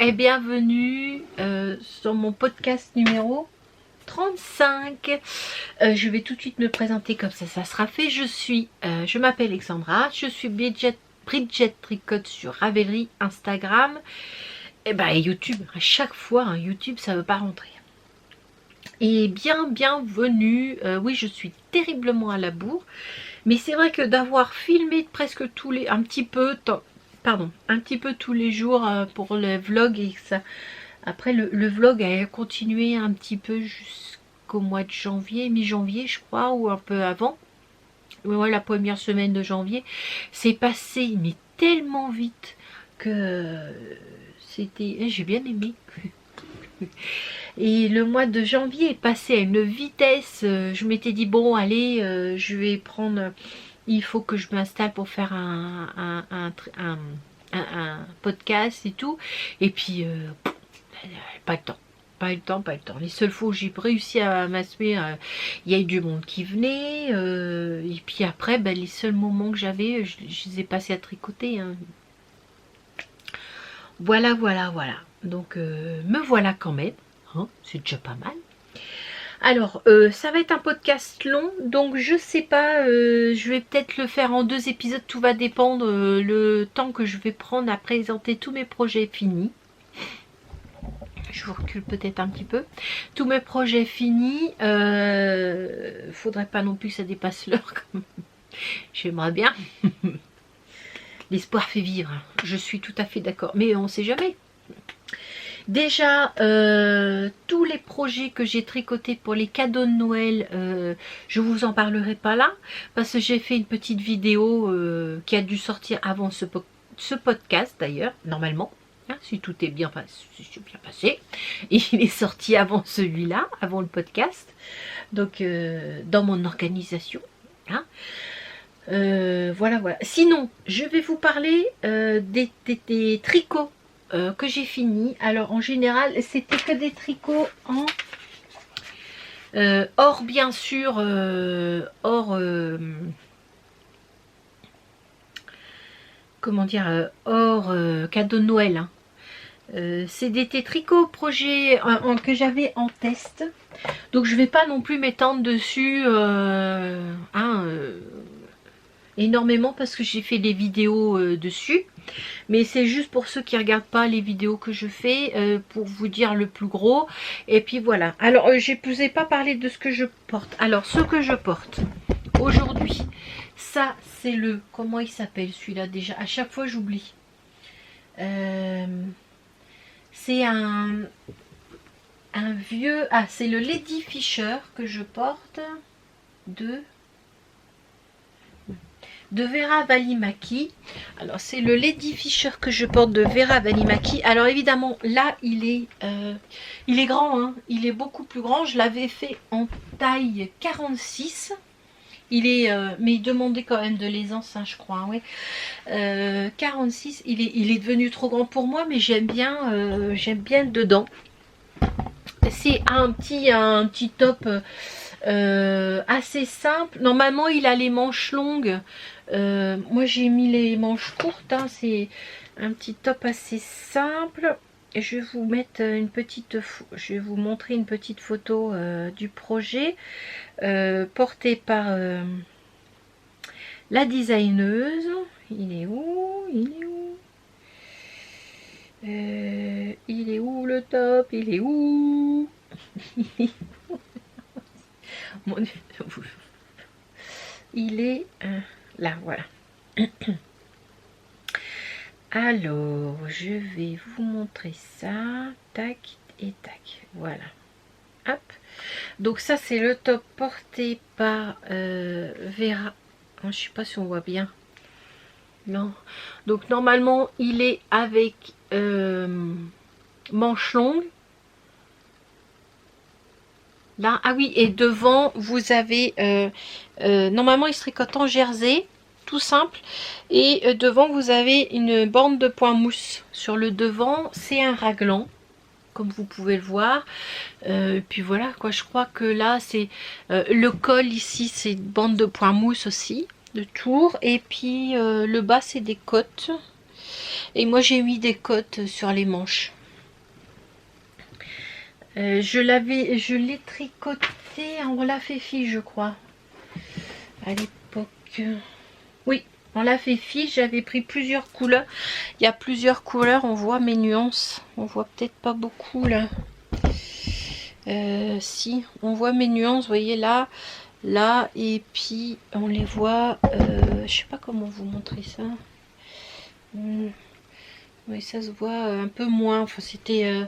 et bienvenue sur mon podcast numéro 35. Je vais tout de suite me présenter comme ça sera fait. Je m'appelle Alexandra, je suis Bridget Tricote sur Ravelry, Instagram et YouTube. À chaque fois, YouTube ça veut pas rentrer. Et bienvenue. Oui, je suis terriblement à la bourre, mais c'est vrai que d'avoir filmé presque un petit peu tous les jours pour le vlog, et ça, après le vlog a continué un petit peu jusqu'au mois de janvier, mi-janvier je crois, ou un peu avant. Ouais, la première semaine de janvier, c'est passé mais tellement vite que j'ai bien aimé. Et le mois de janvier est passé à une vitesse, je m'étais dit bon allez, je vais prendre, il faut que je m'installe pour faire un podcast et tout, et puis pas le temps. Les seules fois où j'ai réussi à m'assurer, il y a eu du monde qui venait, et puis après les seuls moments que j'avais, je les ai passés à tricoter, hein. Voilà. Donc me voilà quand même. C'est déjà pas mal. Alors ça va être un podcast long, donc je sais pas, je vais peut-être le faire en 2 épisodes, tout va dépendre le temps que je vais prendre à présenter tous mes projets finis. Je vous recule peut-être un petit peu. Tous mes projets finis, faudrait pas non plus que ça dépasse l'heure. J'aimerais bien. L'espoir fait vivre, je suis tout à fait d'accord, mais on sait jamais. Déjà, tous les projets que j'ai tricotés pour les cadeaux de Noël, je vous en parlerai pas là, parce que j'ai fait une petite vidéo qui a dû sortir avant ce podcast d'ailleurs, normalement, hein, si tout est bien passé. Et il est sorti avant celui-là, avant le podcast, donc dans mon organisation. Hein. Voilà. Sinon, je vais vous parler des tricots que j'ai fini. Alors en général c'était que des tricots en or, bien sûr, comment dire, or cadeau de Noël, hein. C'est des tricots projets que j'avais en test, donc je vais pas non plus m'étendre dessus énormément parce que j'ai fait des vidéos dessus, mais c'est juste pour ceux qui regardent pas les vidéos que je fais, pour vous dire le plus gros. Et puis voilà. Alors je ne vous ai pas parlé de ce que je porte. Alors ce que je porte aujourd'hui, ça c'est le, comment il s'appelle celui-là déjà, à chaque fois j'oublie. C'est un vieux, c'est le Lady Fisher que je porte de Vera Välimäki. Alors c'est le Lady Fisher que je porte de Vera Välimäki. Alors évidemment là il est grand, hein. Il est beaucoup plus grand. Je l'avais fait en taille 46. Il est mais il demandait quand même de l'aisance, hein, je crois, ouais. 46, il est devenu trop grand pour moi, mais j'aime bien dedans. C'est un petit top assez simple. Normalement il a les manches longues, moi j'ai mis les manches courtes, hein. C'est un petit top assez simple. Et je vais vous mettre je vais vous montrer une petite photo du projet porté par la designeuse. Il est où le top? Il est où? Mon Dieu. Il est là, voilà. Alors je vais vous montrer ça, tac et tac, voilà, hop. Donc ça c'est le top porté par Vera. Je sais pas si on voit bien, non. Donc normalement il est avec manche longue là, ah oui, et devant vous avez normalement il se tricote en jersey, tout simple, et devant vous avez une bande de point mousse sur le devant. C'est un raglan comme vous pouvez le voir, puis voilà quoi. Je crois que là c'est le col ici, c'est une bande de point mousse aussi de tour, et puis le bas c'est des côtes, et moi j'ai mis des côtes sur les manches. Je l'ai tricoté en l'a fait fi, je crois. À l'époque. Oui, on l'a fait fi, j'avais pris plusieurs couleurs. Il y a plusieurs couleurs, on voit mes nuances. On voit peut-être pas beaucoup là. Si, on voit mes nuances, vous voyez là, là, et puis on les voit, je sais pas comment vous montrer ça. Oui, ça se voit un peu moins, enfin c'était...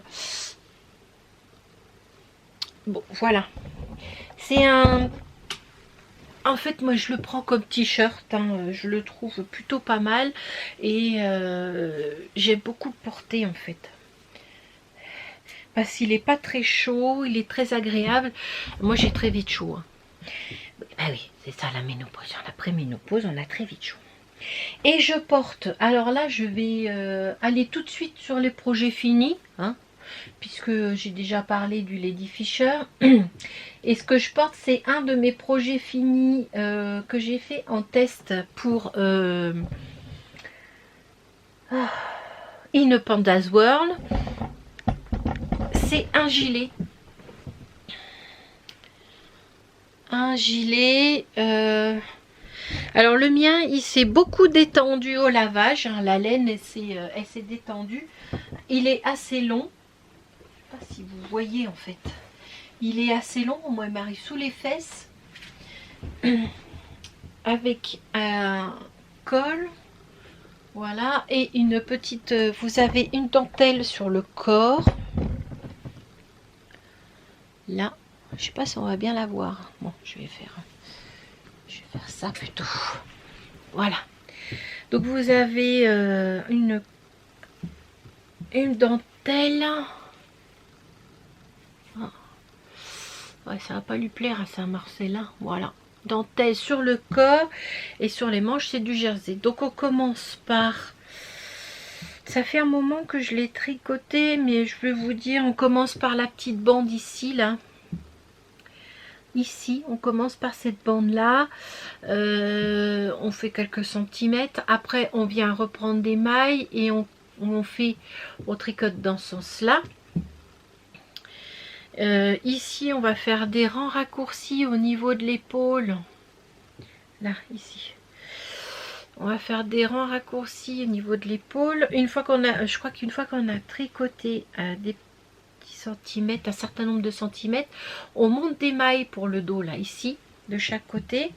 Bon, voilà. C'est un... En fait, moi je le prends comme t-shirt, hein. Je le trouve plutôt pas mal, et j'ai beaucoup porté en fait. Parce qu'il n'est pas très chaud, il est très agréable. Moi j'ai très vite chaud. Hein. Ah oui, c'est ça la ménopause. En après-ménopause, on a très vite chaud. Et je porte, alors là je vais aller tout de suite sur les projets finis, hein, puisque j'ai déjà parlé du Lady Fisher. Et ce que je porte, c'est un de mes projets finis que j'ai fait en test pour In a Panda's World. C'est un gilet. Un gilet. Alors le mien, il s'est beaucoup détendu au lavage. Hein, la laine, elle s'est détendue. Il est assez long. Je ne sais pas si vous voyez en fait. Il est assez long. Moi, il m'arrive sous les fesses. Avec un col. Voilà. Et une petite... Vous avez une dentelle sur le corps. Là. Je sais pas si on va bien la voir. Bon, je vais faire ça plutôt. Voilà. Donc vous avez une dentelle. Oh. Ouais, ça va pas lui plaire à Saint-Marcellin. Voilà. Dentelle sur le corps et sur les manches, c'est du jersey. Donc on commence par... Ça fait un moment que je l'ai tricoté, mais je vais vous dire, on commence par la petite bande ici, là. Ici, on commence par cette bande-là. On fait quelques centimètres. Après, on vient reprendre des mailles et on tricote dans ce sens-là. Ici, on va faire des rangs raccourcis au niveau de l'épaule. Là, ici. On va faire des rangs raccourcis au niveau de l'épaule. Une fois qu'on a, je crois qu'une fois qu'on a tricoté des petits centimètres, un certain nombre de centimètres, on monte des mailles pour le dos, là, ici, de chaque côté.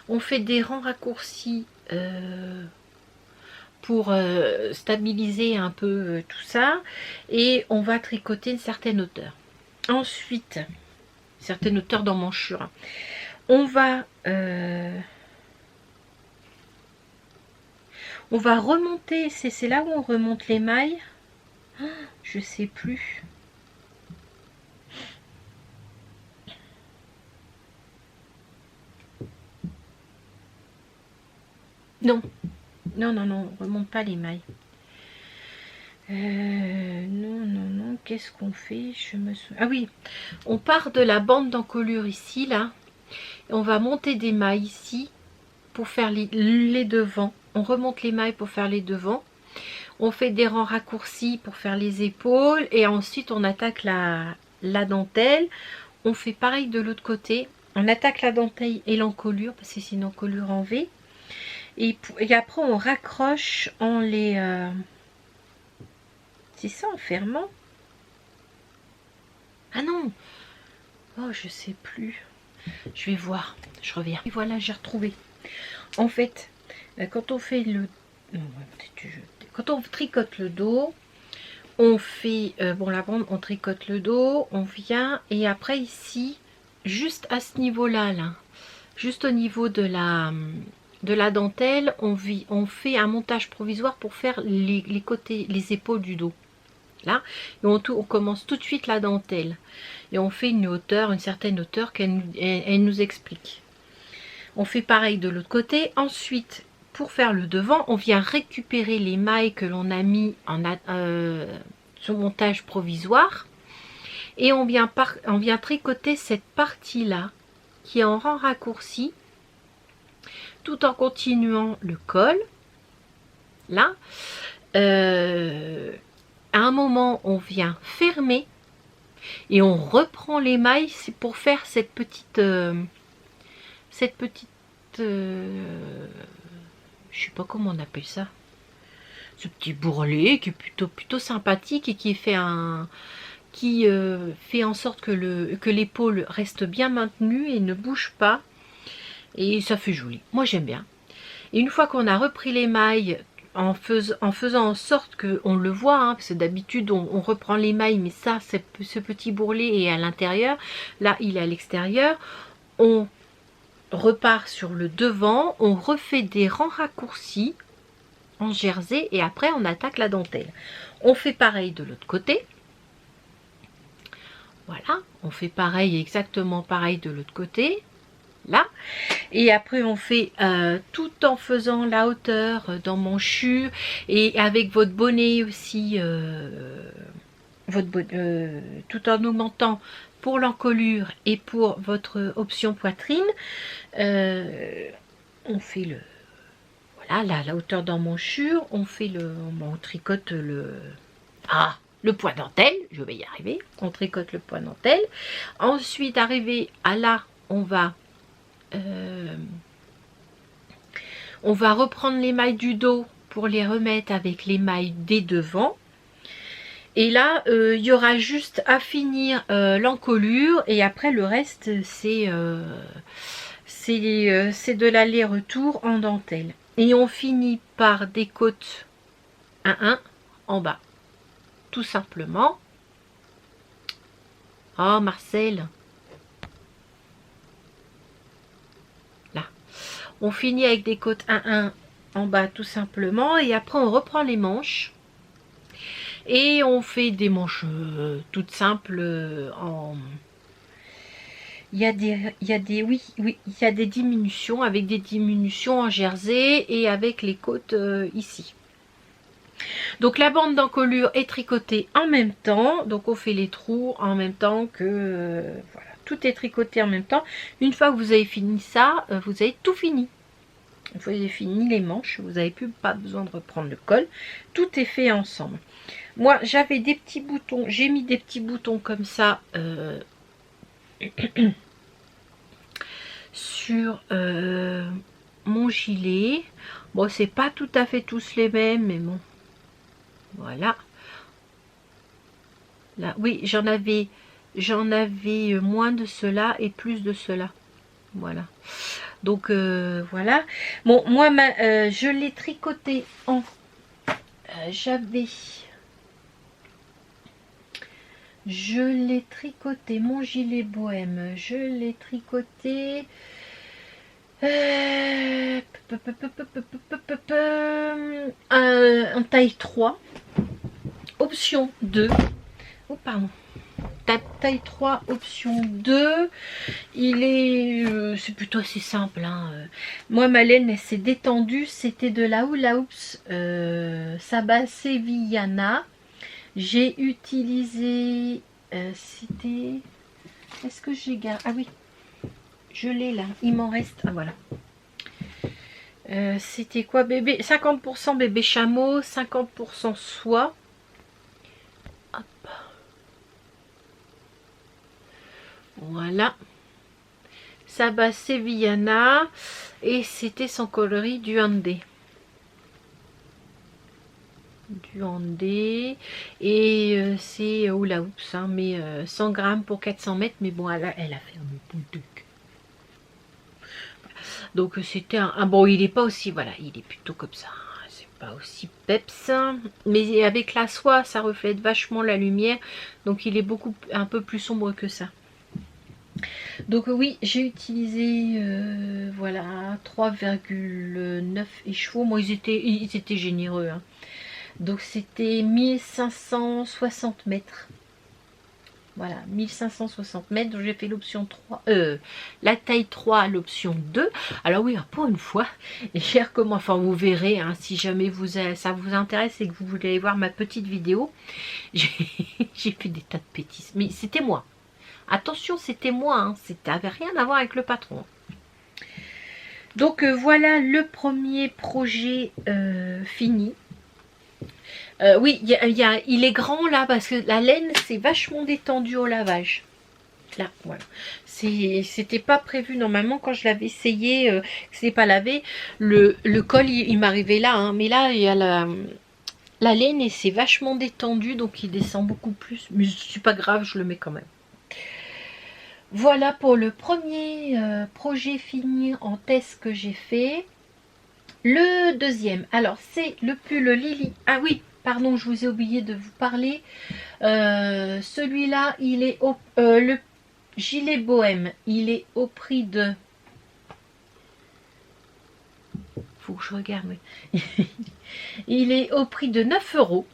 On fait des rangs raccourcis pour stabiliser un peu tout ça. Et on va tricoter une certaine hauteur. Ensuite, certaine hauteur d'emmanchure. On va remonter, c'est là où on remonte les mailles. Je sais plus. Non, non, non, non, on remonte pas les mailles. Non, non, non, qu'est-ce qu'on fait? Je me souviens. Ah oui, on part de la bande d'encolure ici, là. Et on va monter des mailles ici pour faire les devants. On remonte les mailles pour faire les devants. On fait des rangs raccourcis pour faire les épaules. Et ensuite, on attaque la dentelle. On fait pareil de l'autre côté. On attaque la dentelle et l'encolure, parce que c'est une encolure en V. Et après, on raccroche en les... C'est ça, en fermant? Ah non! Oh, je sais plus. Je vais voir. Je reviens. Et voilà, j'ai retrouvé. En fait, quand on fait le... Quand on tricote le dos, on fait... bon, la bande, on tricote le dos, on vient... Et après, ici, juste à ce niveau-là, là, juste au niveau de la dentelle, on fait un montage provisoire pour faire les côtés, les épaules du dos. Là, et on commence tout de suite la dentelle et on fait une hauteur, une certaine hauteur qu'elle nous explique. On fait pareil de l'autre côté. Ensuite, pour faire le devant, on vient récupérer les mailles que l'on a mis en ce montage provisoire et on vient tricoter cette partie là qui est en rang raccourci tout en continuant le col là. À un moment, on vient fermer et on reprend l'émail. C'est pour faire cette petite je sais pas comment on appelle ça, ce petit bourrelet qui est plutôt sympathique et qui fait fait en sorte que l'épaule reste bien maintenue et ne bouge pas, et ça fait joli. Moi j'aime bien. Et une fois qu'on a repris l'émail, en faisant en sorte qu'on le voit, hein, parce que d'habitude on reprend l'émail, mais ça, ce petit bourrelet est à l'intérieur, là il est à l'extérieur, on repart sur le devant, on refait des rangs raccourcis en jersey et après on attaque la dentelle. On fait pareil de l'autre côté. Voilà, on fait pareil, exactement pareil de l'autre côté. Là, et après on fait tout en faisant la hauteur d'emmanchure et avec votre bonnet aussi, tout en augmentant pour l'encolure et pour votre option poitrine. On fait voilà la hauteur d'emmanchure, on tricote le point dentelle, je vais y arriver, on tricote le point dentelle. Ensuite, arrivé à là, on va reprendre les mailles du dos pour les remettre avec les mailles des devants. Et là, il y aura juste à finir l'encolure et après le reste, c'est de l'aller-retour en dentelle. Et on finit par des côtes 1-1 en bas. Tout simplement. Oh Marcel. Là. On finit avec des côtes 1-1 en bas tout simplement. Et après on reprend les manches. Et on fait des manches toutes simples il y a des diminutions, avec des diminutions en jersey et avec les côtes ici. Donc la bande d'encolure est tricotée en même temps, donc on fait les trous en même temps que voilà, tout est tricoté en même temps. Une fois que vous avez fini ça, vous avez tout fini. Une fois que vous avez fini les manches, vous n'avez plus pas besoin de reprendre le col, tout est fait ensemble. Moi j'avais des petits boutons, j'ai mis des petits boutons comme ça sur mon gilet. Bon, c'est pas tout à fait tous les mêmes, mais bon, voilà. Là, oui, j'en avais moins de cela et plus de cela. Voilà. Donc voilà. Bon, moi je l'ai tricoté en je l'ai tricoté, mon gilet bohème, je l'ai tricoté en taille 3, option 2. Oh pardon. Taille 3, option 2. Il est c'est plutôt assez simple, hein. Moi ma laine elle s'est détendue, c'était de la Hula Hoops Saba Sevillana. J'ai utilisé c'était, est-ce que j'ai gardé, ah oui je l'ai là, il m'en reste, ah voilà, c'était quoi, bébé, 50% bébé chameau, 50% soie. Hop. Voilà, Saba Sevillana, et c'était son coloris du Andé. Et c'est Hula Hoops, hein, mais 100 grammes pour 400 mètres, mais bon elle a fait un bout de cul. Donc c'était bon, il est pas aussi, voilà, il est plutôt comme ça, c'est pas aussi peps, mais avec la soie ça reflète vachement la lumière, donc il est un peu plus sombre que ça. Donc oui, j'ai utilisé voilà 3,9 écheveaux. Moi ils étaient généreux, hein. Donc c'était 1560 mètres. Voilà, 1560 mètres. Donc j'ai fait l'option 3, la taille 3, l'option 2. Alors oui, pour une fois, j'ai recommandé, enfin vous verrez, hein, si jamais ça vous intéresse et que vous voulez aller voir ma petite vidéo, j'ai fait des tas de bêtises. Mais c'était moi. Attention, c'était moi, hein, ça n'avait rien à voir avec le patron. Donc voilà le premier projet fini. Oui, il est grand là parce que la laine c'est vachement détendu au lavage. Là, voilà. C'était pas prévu normalement quand je l'avais essayé, que c'est pas lavé. Le col il m'arrivait là, hein, mais là il y a la laine et c'est vachement détendu donc il descend beaucoup plus. Mais c'est pas grave, je le mets quand même. Voilà pour le premier projet fini en test que j'ai fait. Le deuxième, alors c'est le pull Lily. Ah oui, pardon, je vous ai oublié de vous parler. Celui-là, il est le gilet bohème. Il est au prix de... Faut que je regarde. Oui. Il est au prix de 9 €.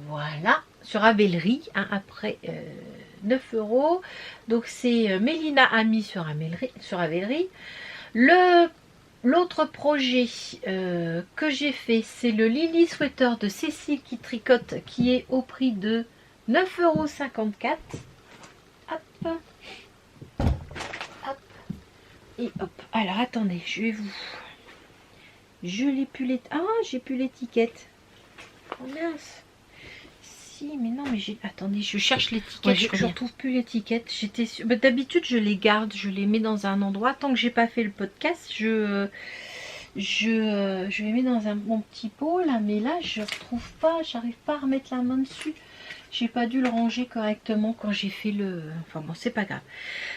Voilà, sur Ravelry, hein, après 9 €. Donc c'est Mélina Ami sur Ravelry. L'autre projet que j'ai fait, c'est le Lily Sweater de Cécile qui tricote, qui est au prix de 9,54 €. Hop, hop, et hop. Alors attendez, je vais vous... Je l'ai plus les... Ah, j'ai plus l'étiquette. Oh mince. Si, mais non, mais j'ai... Attendez, je cherche l'étiquette. Ouais, je retrouve plus l'étiquette. J'étais sûre... D'habitude, je les garde, je les mets dans un endroit. Tant que j'ai pas fait le podcast, je les mets dans mon petit pot là, mais là, je retrouve pas. J'arrive pas à remettre la main dessus. J'ai pas dû le ranger correctement quand j'ai fait le... Enfin bon, c'est pas grave.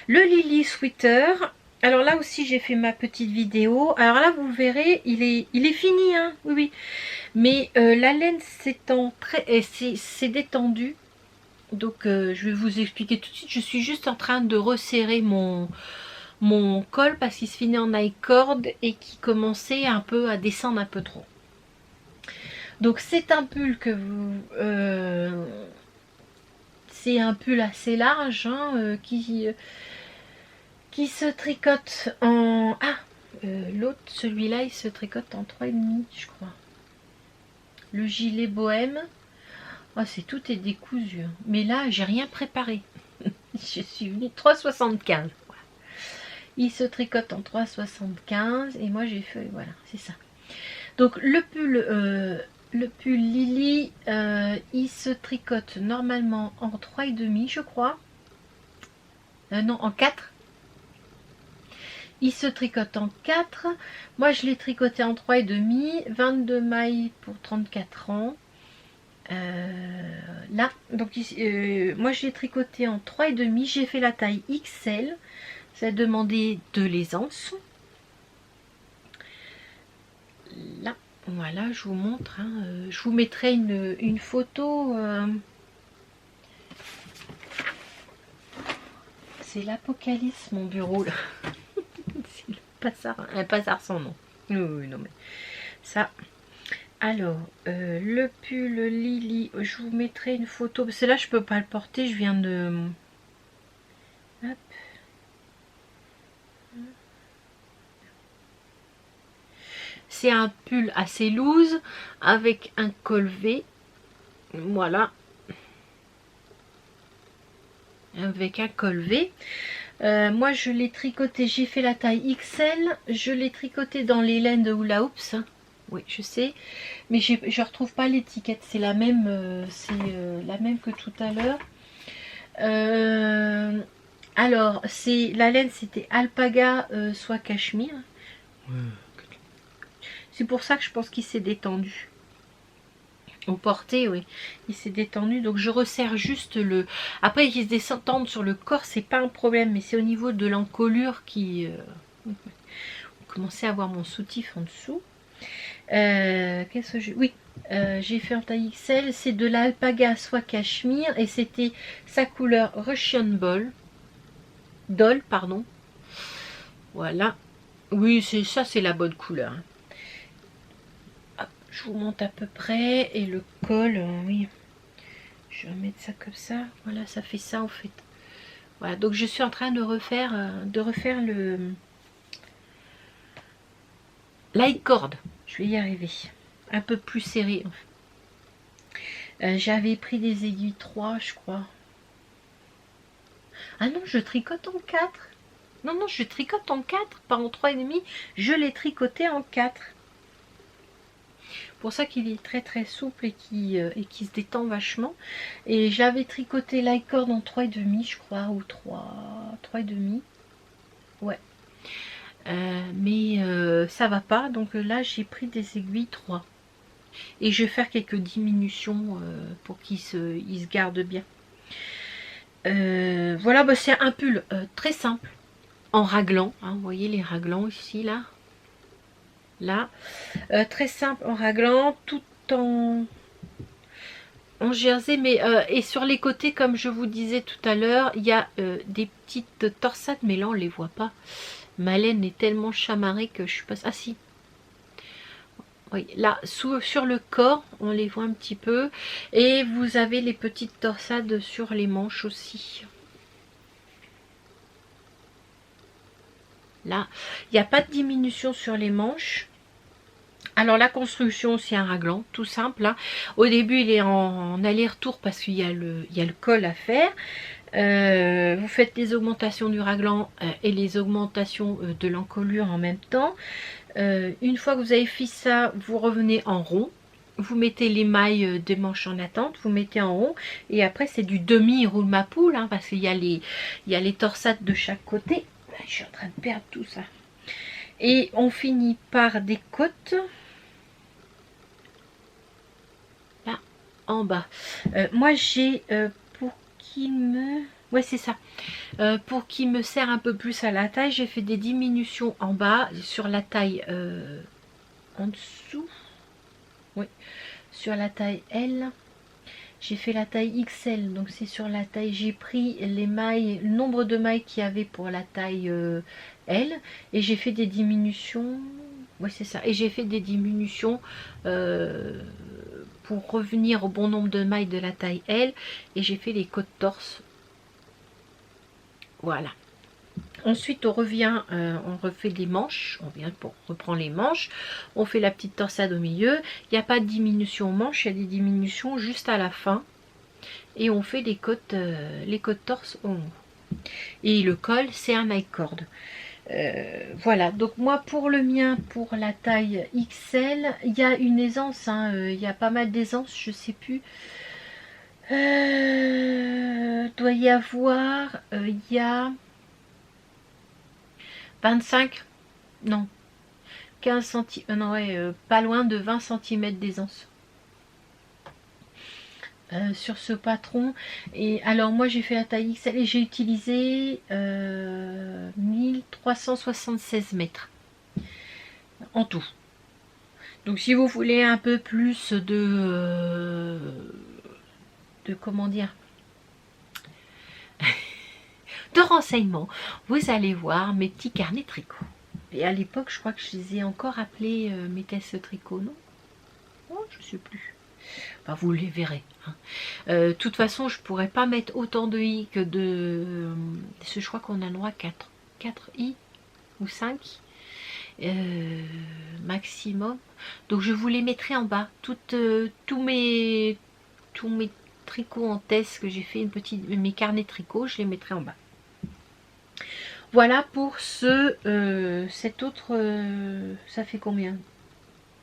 Le Lily Sweater. Alors là aussi, j'ai fait ma petite vidéo. Alors là, vous verrez, il est fini, hein. Oui, oui. Mais la laine c'est détendu. Donc, je vais vous expliquer tout de suite. Je suis juste en train de resserrer mon col parce qu'il se finit en high cord et qui commençait un peu à descendre un peu trop. Donc, c'est un pull que vous... c'est un pull assez large, hein, qui se tricote en... Ah, l'autre, celui-là, il se tricote en 3,5, je crois. Le gilet bohème. Oh, tout est décousu. Hein. Mais là, j'ai rien préparé. Je suis venue 3,75. Voilà. Il se tricote en 3,75 et moi j'ai fait... Voilà, c'est ça. Donc le pull Lily, il se tricote normalement en 3,5, je crois. Non, en 4. Il se tricote en 4. Moi, je l'ai tricoté en 3,5. 22 mailles pour 34 ans. Là, donc moi, je l'ai tricoté en 3,5. J'ai fait la taille XL. Ça a demandé de l'aisance. Là, voilà, je vous montre. Hein, je vous mettrai une photo. C'est l'apocalypse, mon bureau, là. Un bazar sans nom. Oui, non mais ça. Alors, le pull Lily, je vous mettrai une photo. Parce que là, je peux pas le porter. Je viens de... Hop. C'est un pull assez loose avec un col V. Voilà. Avec un col V. Moi je l'ai tricoté, j'ai fait la taille XL, je l'ai tricoté dans les laines de Hula Hoops, oui je sais, mais je retrouve pas l'étiquette, c'est la même, la même que tout à l'heure. Alors c'est la laine, c'était alpaga soit cachemire. C'est pour ça que je pense qu'il s'est détendu. Au porté, oui, il s'est détendu, donc je resserre juste le... Après, il se détend sur le corps, c'est pas un problème, mais c'est au niveau de l'encolure qui... Vous commencez à voir mon soutif en dessous. Qu'est-ce que j'ai... Oui, j'ai fait en taille XL, c'est de l'alpaga soie cachemire, et c'était sa couleur Russian Doll, pardon. Voilà. Oui, c'est ça, c'est la bonne couleur. Je vous montre à peu près. Et le col, oui. Je vais mettre ça comme ça. Voilà, ça fait ça en fait. Voilà, donc je suis en train de refaire le light cord. Je vais y arriver. Un peu plus serré. J'avais pris des aiguilles 3, je crois. Ah non, je tricote en 4. Non, non, je tricote en 4, pas en 3,5. Je l'ai tricoté en 4. pour ça qu'il est très très souple et qui se détend vachement. Et j'avais tricoté l'icord en 3,5 je crois, ou 3,5. Ouais. Mais ça va pas, donc là j'ai pris des aiguilles 3. Et je vais faire quelques diminutions pour qu'il il se garde bien. Voilà, bah, c'est un pull très simple, en raglan. Hein, vous voyez les raglans ici, là. Là. Très simple en raglan, tout en jersey. Mais, et sur les côtés, comme je vous disais tout à l'heure, il y a des petites torsades. Mais là, on les voit pas. Ma laine est tellement chamarrée que je suis pas... Ah si. Oui, là, sur le corps, on les voit un petit peu. Et vous avez les petites torsades sur les manches aussi. Là, il n'y a pas de diminution sur les manches. Alors la construction, c'est un raglan, tout simple. Hein. Au début, il est en aller-retour parce qu'il y a le col à faire. Vous faites les augmentations du raglan et les augmentations de l'encolure en même temps. Une fois que vous avez fait ça, vous revenez en rond. Vous mettez les mailles des manches en attente, vous mettez en rond. Et après, c'est du demi-roule ma poule, hein, parce qu'il y a les torsades de chaque côté. Je suis en train de perdre tout ça. Et on finit par des côtes. Là, en bas. Moi, j'ai pour qu'il me... Ouais, c'est ça. Pour qu'il me serre un peu plus à la taille, j'ai fait des diminutions en bas sur la taille en dessous. Oui, sur la taille L. J'ai fait la taille XL, donc c'est sur la taille. J'ai pris les mailles, le nombre de mailles qu'il y avait pour la taille L, et j'ai fait des diminutions. Oui, c'est ça. Et j'ai fait des diminutions pour revenir au bon nombre de mailles de la taille L, et j'ai fait les côtes torse. Voilà. Ensuite, on revient, on refait les manches. On vient pour reprendre les manches. On fait la petite torsade au milieu. Il n'y a pas de diminution aux manches, il y a des diminutions juste à la fin. Et on fait les côtes torse au haut. Et le col, c'est un I-cord. Voilà, donc moi pour le mien, pour la taille XL, il y a une aisance, hein, il y a pas mal d'aisance, je sais plus. Doit y avoir, il y a 25, non, 15 cm, non ouais, pas loin de 20 cm d'aisance. Sur ce patron. Et alors moi j'ai fait la taille XL et j'ai utilisé 1376 mètres en tout. Donc si vous voulez un peu plus de comment dire, de renseignements, vous allez voir mes petits carnets tricot. Et à l'époque je crois que je les ai encore appelés mes tests tricot, non? Oh, je sais plus. Enfin, vous les verrez. Hein. De toute façon, je pourrais pas mettre autant de i que de... Parce que je crois qu'on a le droit à 4 i ou 5 maximum. Donc je vous les mettrai en bas. Tous mes tricots en test que j'ai fait, mes carnets tricot, je les mettrai en bas. Voilà pour cet autre... ça fait combien?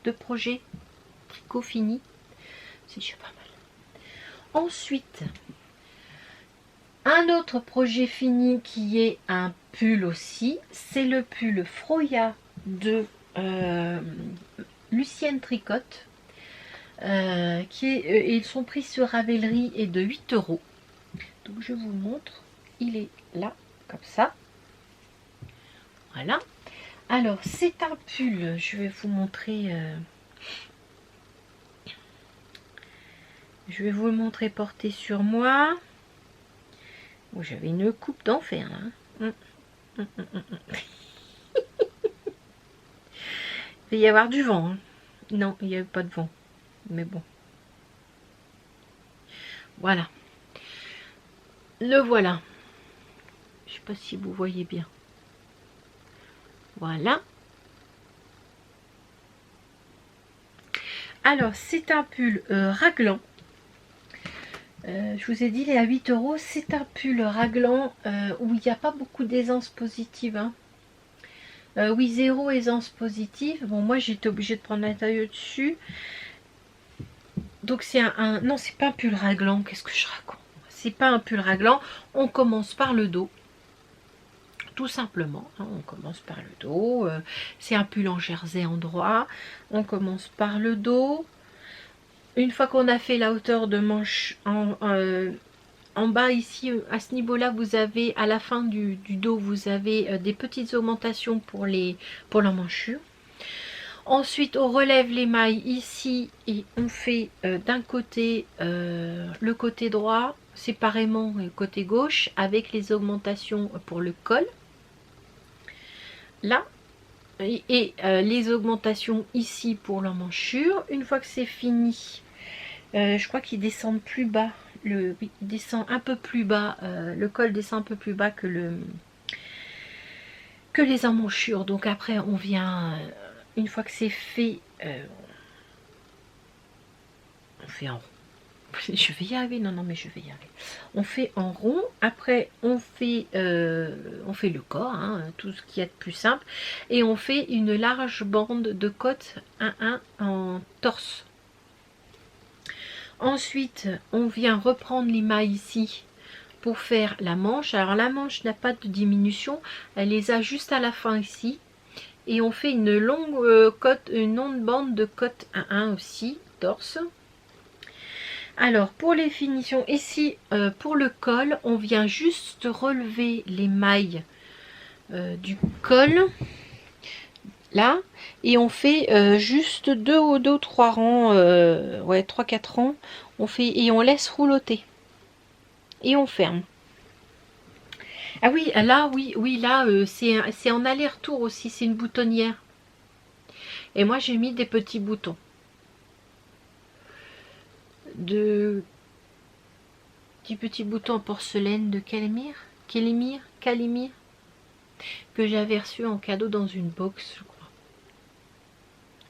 2 projets tricot finis. C'est déjà pas mal. Ensuite, un autre projet fini qui est un pull aussi, c'est le pull Froya de Lucienne Tricotte. Et son prix sur Ravelry est de 8 €. Donc je vous le montre. Il est là, comme ça. Voilà. Alors, c'est un pull. Je vais vous montrer... Je vais vous le montrer porté sur moi. Oh, j'avais une coupe d'enfer là. Il va y avoir du vent. Hein. Non, il n'y a pas de vent. Mais bon. Voilà. Le voilà. Je ne sais pas si vous voyez bien. Voilà. Alors, c'est un pull raglan. Je vous ai dit, il est à 8 €. C'est un pull raglan où il n'y a pas beaucoup d'aisance positive. Hein. Oui, 0 aisance positive. Bon, moi, j'étais obligée de prendre la taille au-dessus. Donc c'est non, c'est pas un pull raglan, qu'est-ce que je raconte? C'est pas un pull raglan, on commence par le dos. Tout simplement, hein, on commence par le dos. C'est un pull en jersey en droit. On commence par le dos. Une fois qu'on a fait la hauteur de manche en bas ici, à ce niveau-là, vous avez à la fin du dos, vous avez des petites augmentations pour l'emmanchure. Ensuite, on relève les mailles ici et on fait d'un côté le côté droit, séparément le côté gauche, avec les augmentations pour le col. Là, et les augmentations ici pour l'emmanchure. Une fois que c'est fini, je crois qu'ils descendent plus bas. Il descend un peu plus bas, le col descend un peu plus bas que les emmanchures. Donc après on vient, une fois que c'est fait, on fait en rond. Je vais y arriver, non mais je vais y arriver. On fait en rond, après on fait le corps, hein, tout ce qu'il y a de plus simple, et on fait une large bande de côte 1-1 en torse. Ensuite, on vient reprendre les mailles ici pour faire la manche. Alors la manche n'a pas de diminution, elle les a juste à la fin ici. Et on fait une longue côte, une longue bande de côte 1-1 aussi, torse. Alors pour les finitions, ici pour le col, on vient juste relever les mailles du col. Là, et on fait juste 2 ou 3 rangs, ouais 3-4 rangs, on fait et on laisse rouloter et on ferme. Ah oui, là oui là c'est en aller-retour aussi, c'est une boutonnière. Et moi j'ai mis des petits boutons des petits boutons en porcelaine de Calimir que j'avais reçu en cadeau dans une box, je crois.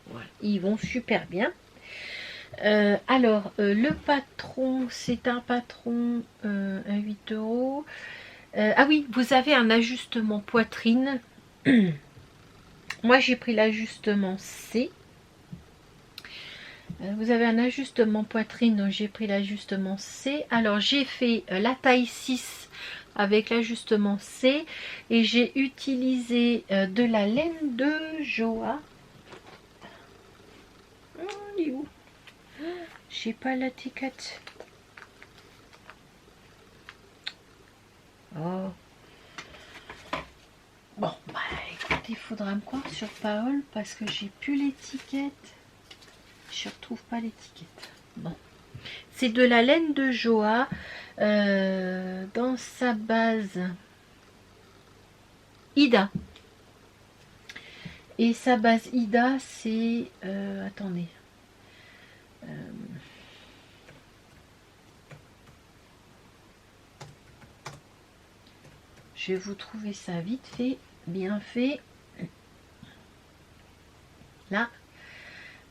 Voilà, ils vont super bien. Alors, le patron, c'est un patron à 8 €. Ah oui, vous avez un ajustement poitrine. Moi, j'ai pris l'ajustement C. Vous avez un ajustement poitrine, donc j'ai pris l'ajustement C. Alors, j'ai fait la taille 6 avec l'ajustement C. Et j'ai utilisé de la laine de Joa. Il est où? J'ai pas l'étiquette. Oh. Bon, bah écoute, il faudra me croire sur parole parce que j'ai plus l'étiquette. Je retrouve pas l'étiquette. Bon. C'est de la laine de Joa. Dans sa base Ida. Et sa base Ida, c'est... attendez. Je vais vous trouver ça vite fait, bien fait. Là.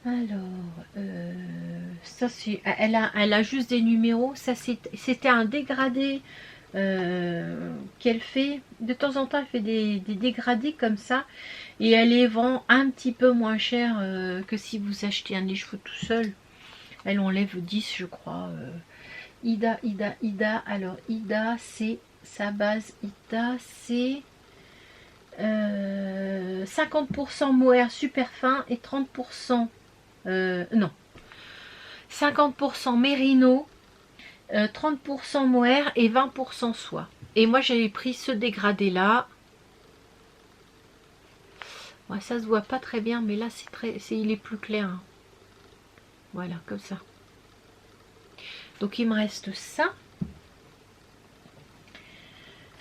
Alors, ça c'est... Elle a juste des numéros. Ça c'était un dégradé qu'elle fait. De temps en temps, elle fait des dégradés comme ça. Et elle les vend un petit peu moins cher que si vous achetez un lèche-cheveux tout seul. Elle enlève 10, je crois. Ida. Alors, Ida, c'est... Sa base Ida, c'est 50% mohair super fin et 30% non, 50% mérino, 30% mohair et 20% soie. Et moi j'avais pris ce dégradé là. Ouais, ça se voit pas très bien, mais là il est plus clair, hein. Voilà, comme ça. Donc il me reste ça.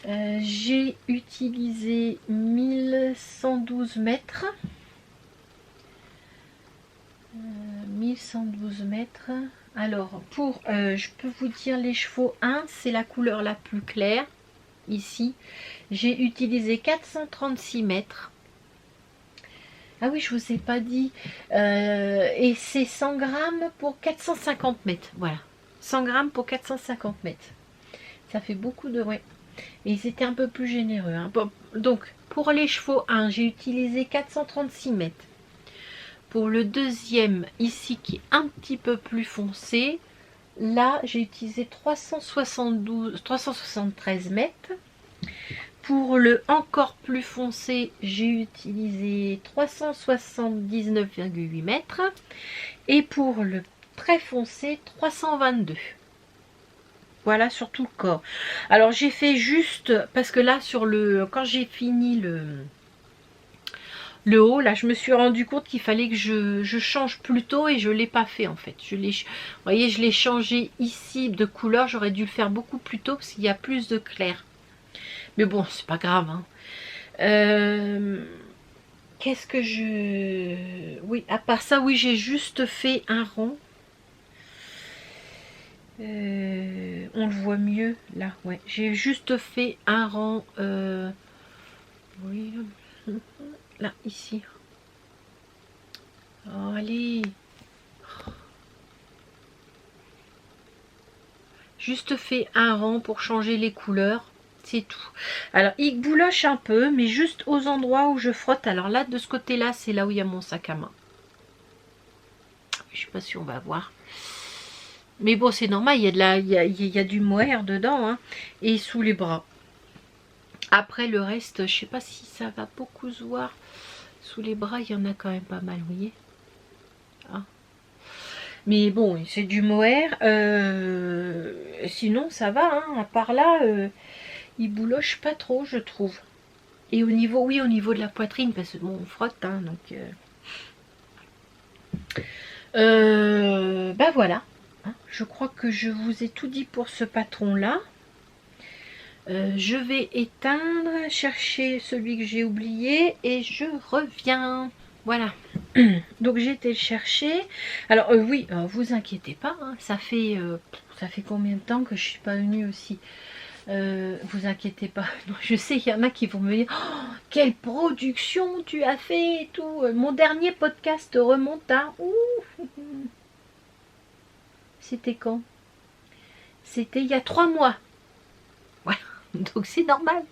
J'ai utilisé 1112 mètres. 1112 mètres. Alors, pour, je peux vous dire les chevaux 1, c'est la couleur la plus claire. Ici, j'ai utilisé 436 mètres. Ah oui, je vous ai pas dit. Et c'est 100 grammes pour 450 mètres. Voilà. 100 grammes pour 450 mètres. Ça fait beaucoup de... Ouais. Et ils étaient un peu plus généreux, hein. Bon, donc, pour les chevaux 1, j'ai utilisé 436 mètres. Pour le deuxième, ici, qui est un petit peu plus foncé, là, j'ai utilisé 373 mètres. Pour le encore plus foncé, j'ai utilisé 379,8 mètres. Et pour le très foncé, 322. Voilà, sur tout le corps. Alors, j'ai fait juste, parce que là, quand j'ai fini le haut, là, je me suis rendu compte qu'il fallait que je change plus tôt et je ne l'ai pas fait, en fait. Vous voyez, je l'ai changé ici de couleur. J'aurais dû le faire beaucoup plus tôt parce qu'il y a plus de clair. Mais bon, c'est pas grave. Hein. Qu'est-ce que je... Oui, à part ça, oui, j'ai juste fait un rond. On le voit mieux, là, ouais. J'ai juste fait un rond... Oui, là, ici. Oh, allez. Juste fait un rond pour changer les couleurs. C'est tout. Alors, il bouloche un peu, mais juste aux endroits où je frotte. Alors là, de ce côté-là, c'est là où il y a mon sac à main. Je sais pas si on va voir. Mais bon, c'est normal, il y a du mohair dedans. Hein, et sous les bras. Après, le reste, je sais pas si ça va beaucoup se voir. Sous les bras, il y en a quand même pas mal, vous voyez. Ah. Mais bon, c'est du mohair. Sinon, ça va. Hein, à part là... il bouloche pas trop, je trouve. Et au niveau, oui, au niveau de la poitrine, parce que bon, on frotte, hein, donc... bah voilà. Hein, je crois que je vous ai tout dit pour ce patron-là. Je vais éteindre, chercher celui que j'ai oublié et je reviens. Voilà. Donc j'ai été le chercher. Alors oui, vous inquiétez pas, hein, ça fait combien de temps que je suis pas venue aussi. Vous inquiétez pas. Non, je sais qu'il y en a qui vont me dire oh, quelle production tu as fait et tout. Mon dernier podcast remonte à... C'était quand? C'était il y a 3 mois. Voilà, donc c'est normal.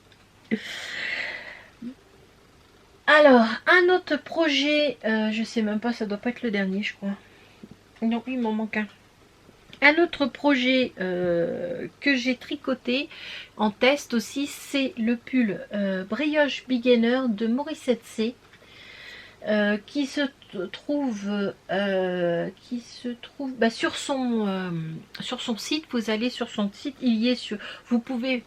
Alors, un autre projet, je sais même pas, ça doit pas être le dernier, je crois. Non, il m'en manque un. Un autre projet que j'ai tricoté en test aussi, c'est le pull Brioche Beginner de Morissette C. Qui se trouve bah, sur son site. Vous allez sur son site, vous pouvez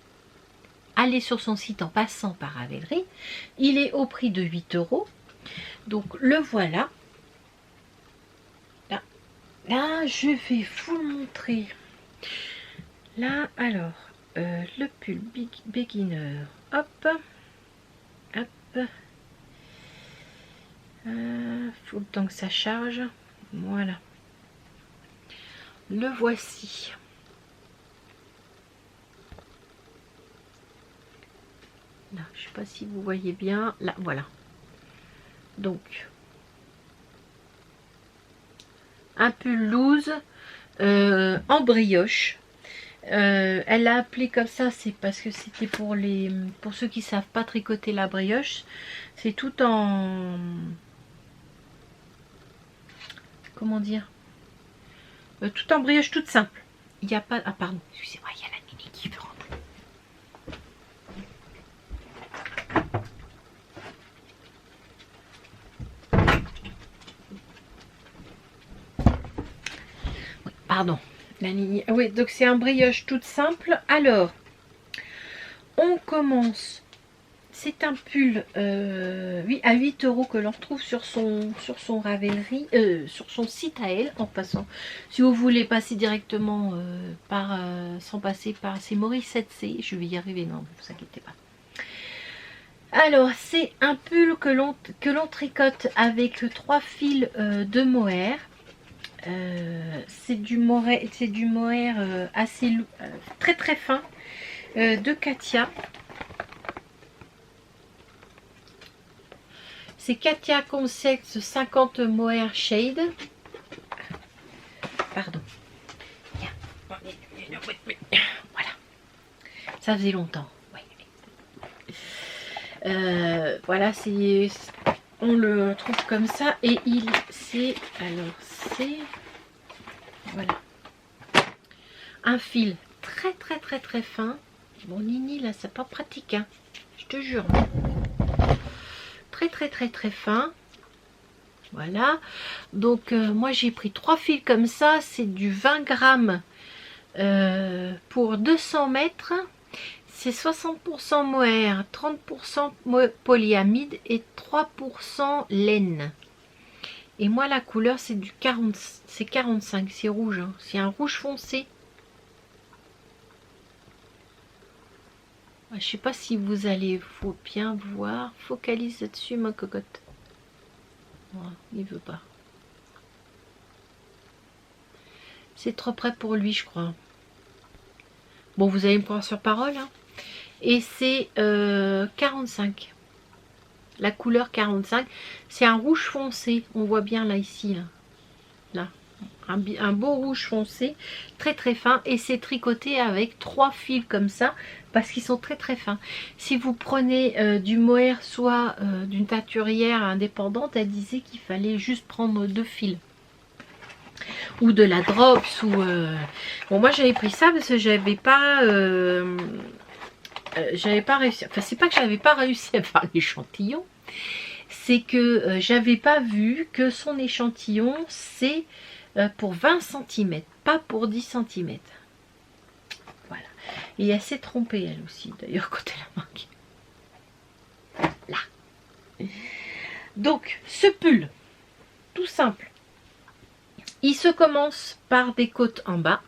aller sur son site en passant par Ravelry. Il est au prix de 8 €. Donc le voilà. Là, je vais vous le montrer. Là, alors, le pull Beginner. Hop. Hop. Faut le temps que ça charge. Voilà. Le voici. Là, je sais pas si vous voyez bien. Là, voilà. Donc, un pull loose en brioche. Elle l'a appelé comme ça, c'est parce que c'était pour ceux qui savent pas tricoter la brioche. C'est tout en... Comment dire, tout en brioche toute simple. Il n'y a pas... Ah pardon, excusez-moi, il y a la Nini qui veut rentrer. Oui, pardon, la Nini. Oui, donc c'est un brioche toute simple. Alors, on commence... C'est un pull oui, à 8 € que l'on retrouve sur son Ravelry, sur son site à elle, en passant. Si vous voulez passer directement sans passer par... C'est Morissette C. Je vais y arriver, non, ne vous inquiétez pas. Alors, c'est un pull que l'on tricote avec 3 fils de mohair. C'est du mohair assez très très fin de Katia. C'est Katia Concept 50 mohair shade. Pardon. Voilà. Ça faisait longtemps. Ouais. Voilà, c'est on le trouve comme ça et c'est voilà, un fil très très très très fin. Bon Nini là c'est pas pratique hein, je te jure, très très très très fin. Voilà, donc moi j'ai pris 3 fils comme ça, c'est du 20 grammes pour 200 mètres. C'est 60% mohair, 30% polyamide et 3% laine. Et moi la couleur c'est du 40, c'est 45, c'est rouge, hein. C'est un rouge foncé. Je sais pas si vous allez faut bien voir. Focalise là-dessus ma cocotte. Oh, il veut pas. C'est trop près pour lui je crois. Bon vous allez me croire sur parole hein. Et c'est 45. La couleur 45. C'est un rouge foncé. On voit bien là ici. Là. Un beau rouge foncé. Très très fin. Et c'est tricoté avec 3 fils comme ça. Parce qu'ils sont très très fins. Si vous prenez du mohair, soit d'une teinturière indépendante, elle disait qu'il fallait juste prendre 2 fils. Ou de la drops. Ou bon moi j'avais pris ça parce que j'avais pas réussi, enfin c'est pas que j'avais pas réussi à faire l'échantillon, c'est que j'avais pas vu que son échantillon c'est pour 20 cm, pas pour 10 cm. Voilà, et elle s'est trompée elle aussi d'ailleurs quand elle a marqué là. Donc ce pull tout simple, il se commence par des côtes en bas.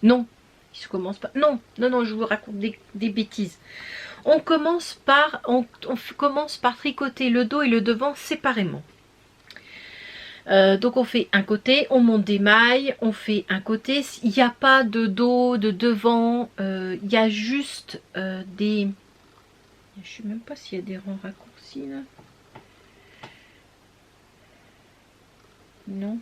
Non, il se commence pas. Non, je vous raconte des bêtises. On commence par tricoter le dos et le devant séparément. Donc on fait un côté, on monte des mailles, on fait un côté. Il n'y a pas de dos, de devant. Il y a juste des... Je ne sais même pas s'il y a des rangs raccourcis là. Non.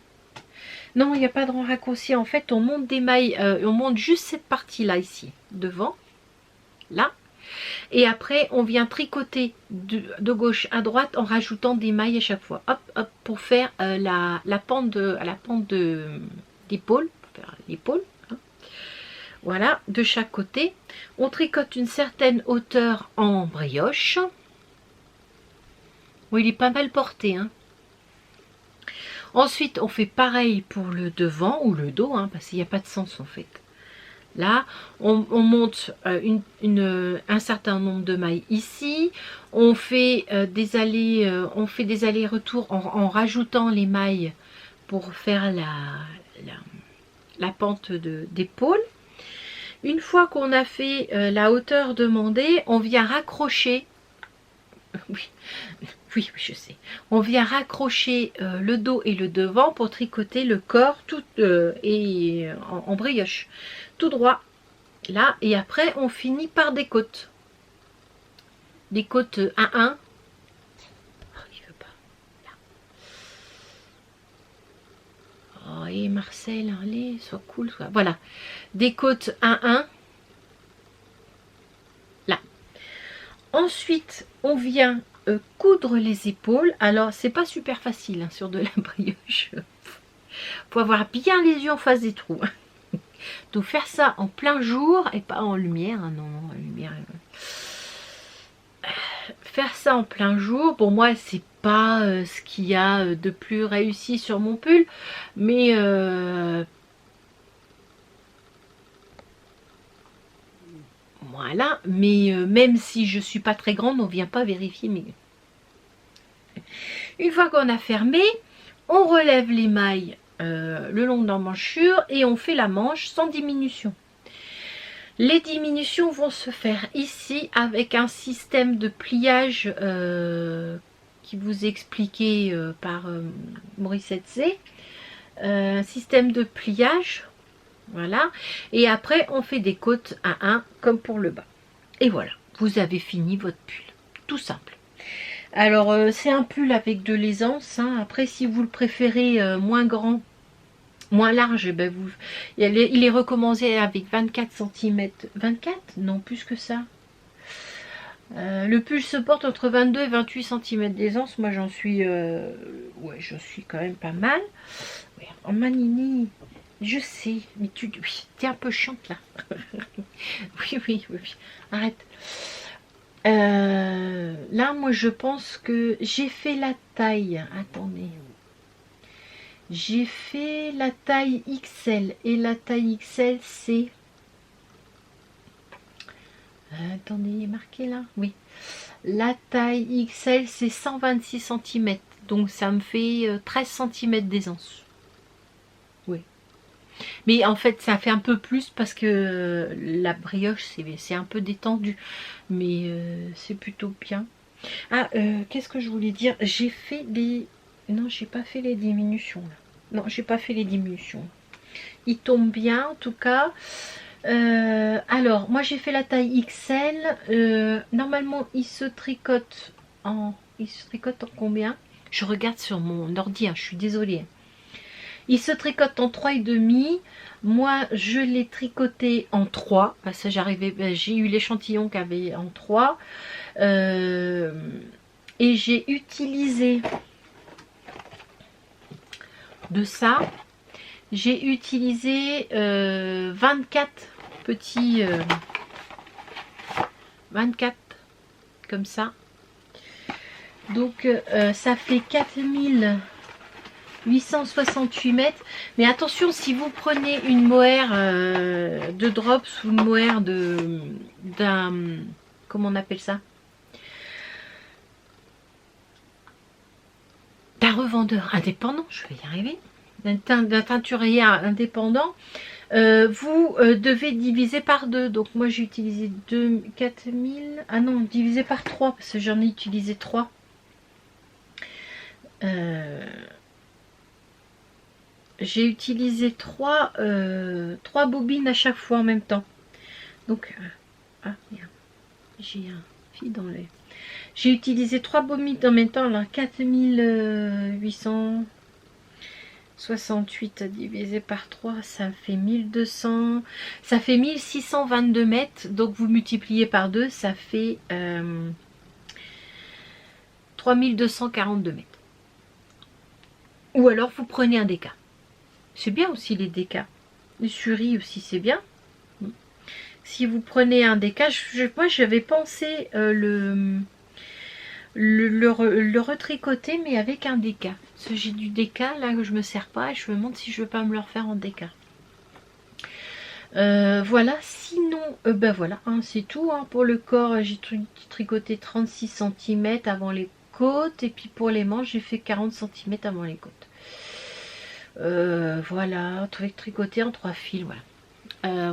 Non, il n'y a pas de rang raccourci. En fait, on monte des mailles, on monte juste cette partie-là, ici, devant, là. Et après, on vient tricoter de gauche à droite en rajoutant des mailles à chaque fois. Hop, hop, pour faire la pente d'épaule, pour faire l'épaule. Hein. Voilà, de chaque côté. On tricote une certaine hauteur en brioche. Bon, il est pas mal porté, hein. Ensuite, on fait pareil pour le devant ou le dos, hein, parce qu'il n'y a pas de sens en fait. Là, on monte un certain nombre de mailles ici. On fait des allers-retours en rajoutant les mailles pour faire la pente d'épaule. Une fois qu'on a fait la hauteur demandée, on vient raccrocher. Oui, je sais. On vient raccrocher le dos et le devant pour tricoter le corps tout en brioche. Tout droit. Là, et après, on finit par des côtes. Des côtes 1-1. Oh, il veut pas. Là. Oh, et Marcel, allez, sois cool. Voilà. Des côtes 1-1. Là. Ensuite, on vient coudre les épaules. Alors c'est pas super facile hein, sur de la brioche. Faut avoir bien les yeux en face des trous. Donc faire ça en plein jour et pas en lumière. Hein, non, en lumière. Faire ça en plein jour, pour moi c'est pas ce qu'il y a de plus réussi sur mon pull, mais voilà. Mais même si je suis pas très grande, on vient pas vérifier mes... Une fois qu'on a fermé, on relève les mailles le long de l'emmanchure et on fait la manche sans diminution. Les diminutions vont se faire ici avec un système de pliage qui vous est expliqué par Morissette C. Système de pliage, voilà. Et après on fait des côtes à 1 comme pour le bas. Et voilà, vous avez fini votre pull, tout simple. Alors c'est un pull avec de l'aisance, hein. Après si vous le préférez moins grand, moins large, eh ben il est recommandé avec 24 cm. 24? Non, plus que ça. Le pull se porte entre 22 et 28 cm d'aisance. Moi j'en suis ouais, je suis quand même pas mal. Ouais, en Manini, je sais, mais tu oui, t'es un peu chiante là. Oui. Arrête. Là moi je pense que j'ai fait la taille. Attendez. J'ai fait la taille XL et la taille XL c'est... attendez, il est marqué là? Oui. La taille XL c'est 126 cm. Donc ça me fait 13 cm d'aisance. Oui. Mais en fait ça fait un peu plus parce que la brioche c'est un peu détendu. Mais c'est plutôt bien. Ah, qu'est-ce que je voulais dire? J'ai fait des... non, j'ai pas fait les diminutions là. Non, j'ai pas fait les diminutions. Il tombe bien en tout cas. Alors, moi j'ai fait la taille XL. Normalement, il se tricote en... il se tricote en combien? Je regarde sur mon ordi, hein, je suis désolée. Il se tricote en 3,5. Moi, je l'ai tricoté en 3. Ça, j'arrivais, j'ai eu l'échantillon qui avait en 3. Et j'ai utilisé de ça. J'ai utilisé 24 petits 24 comme ça. Donc ça fait 4868 mètres. Mais attention, si vous prenez une mohair de drops ou une mohair d'un... comment on appelle ça? D'un revendeur indépendant, je vais y arriver. D'un teinturier indépendant. Vous devez diviser par 2. Donc moi j'ai utilisé 4000. Ah non, divisé par 3 parce que j'en ai utilisé 3. J'ai utilisé 3 bobines à chaque fois en même temps. Donc, ah merde, j'ai un fil dans l'œil. J'ai utilisé 3 bobines en même temps. Alors 4868 divisé par 3, ça fait 1200. Ça fait 1622 mètres. Donc vous multipliez par 2, ça fait 3242 mètres. Ou alors vous prenez un déca. C'est bien aussi les décas. Les suris aussi c'est bien. Si vous prenez un déca, moi j'avais pensé le retricoter mais avec un déca. Parce que j'ai du déca là que je me sers pas et je me demande si je veux pas me le refaire en déca. Voilà, sinon ben voilà, hein, c'est tout hein. Pour le corps j'ai tricoté 36 cm avant les côtes et puis pour les manches j'ai fait 40 cm avant les côtes. Voilà, tricoté en 3 fils, voilà.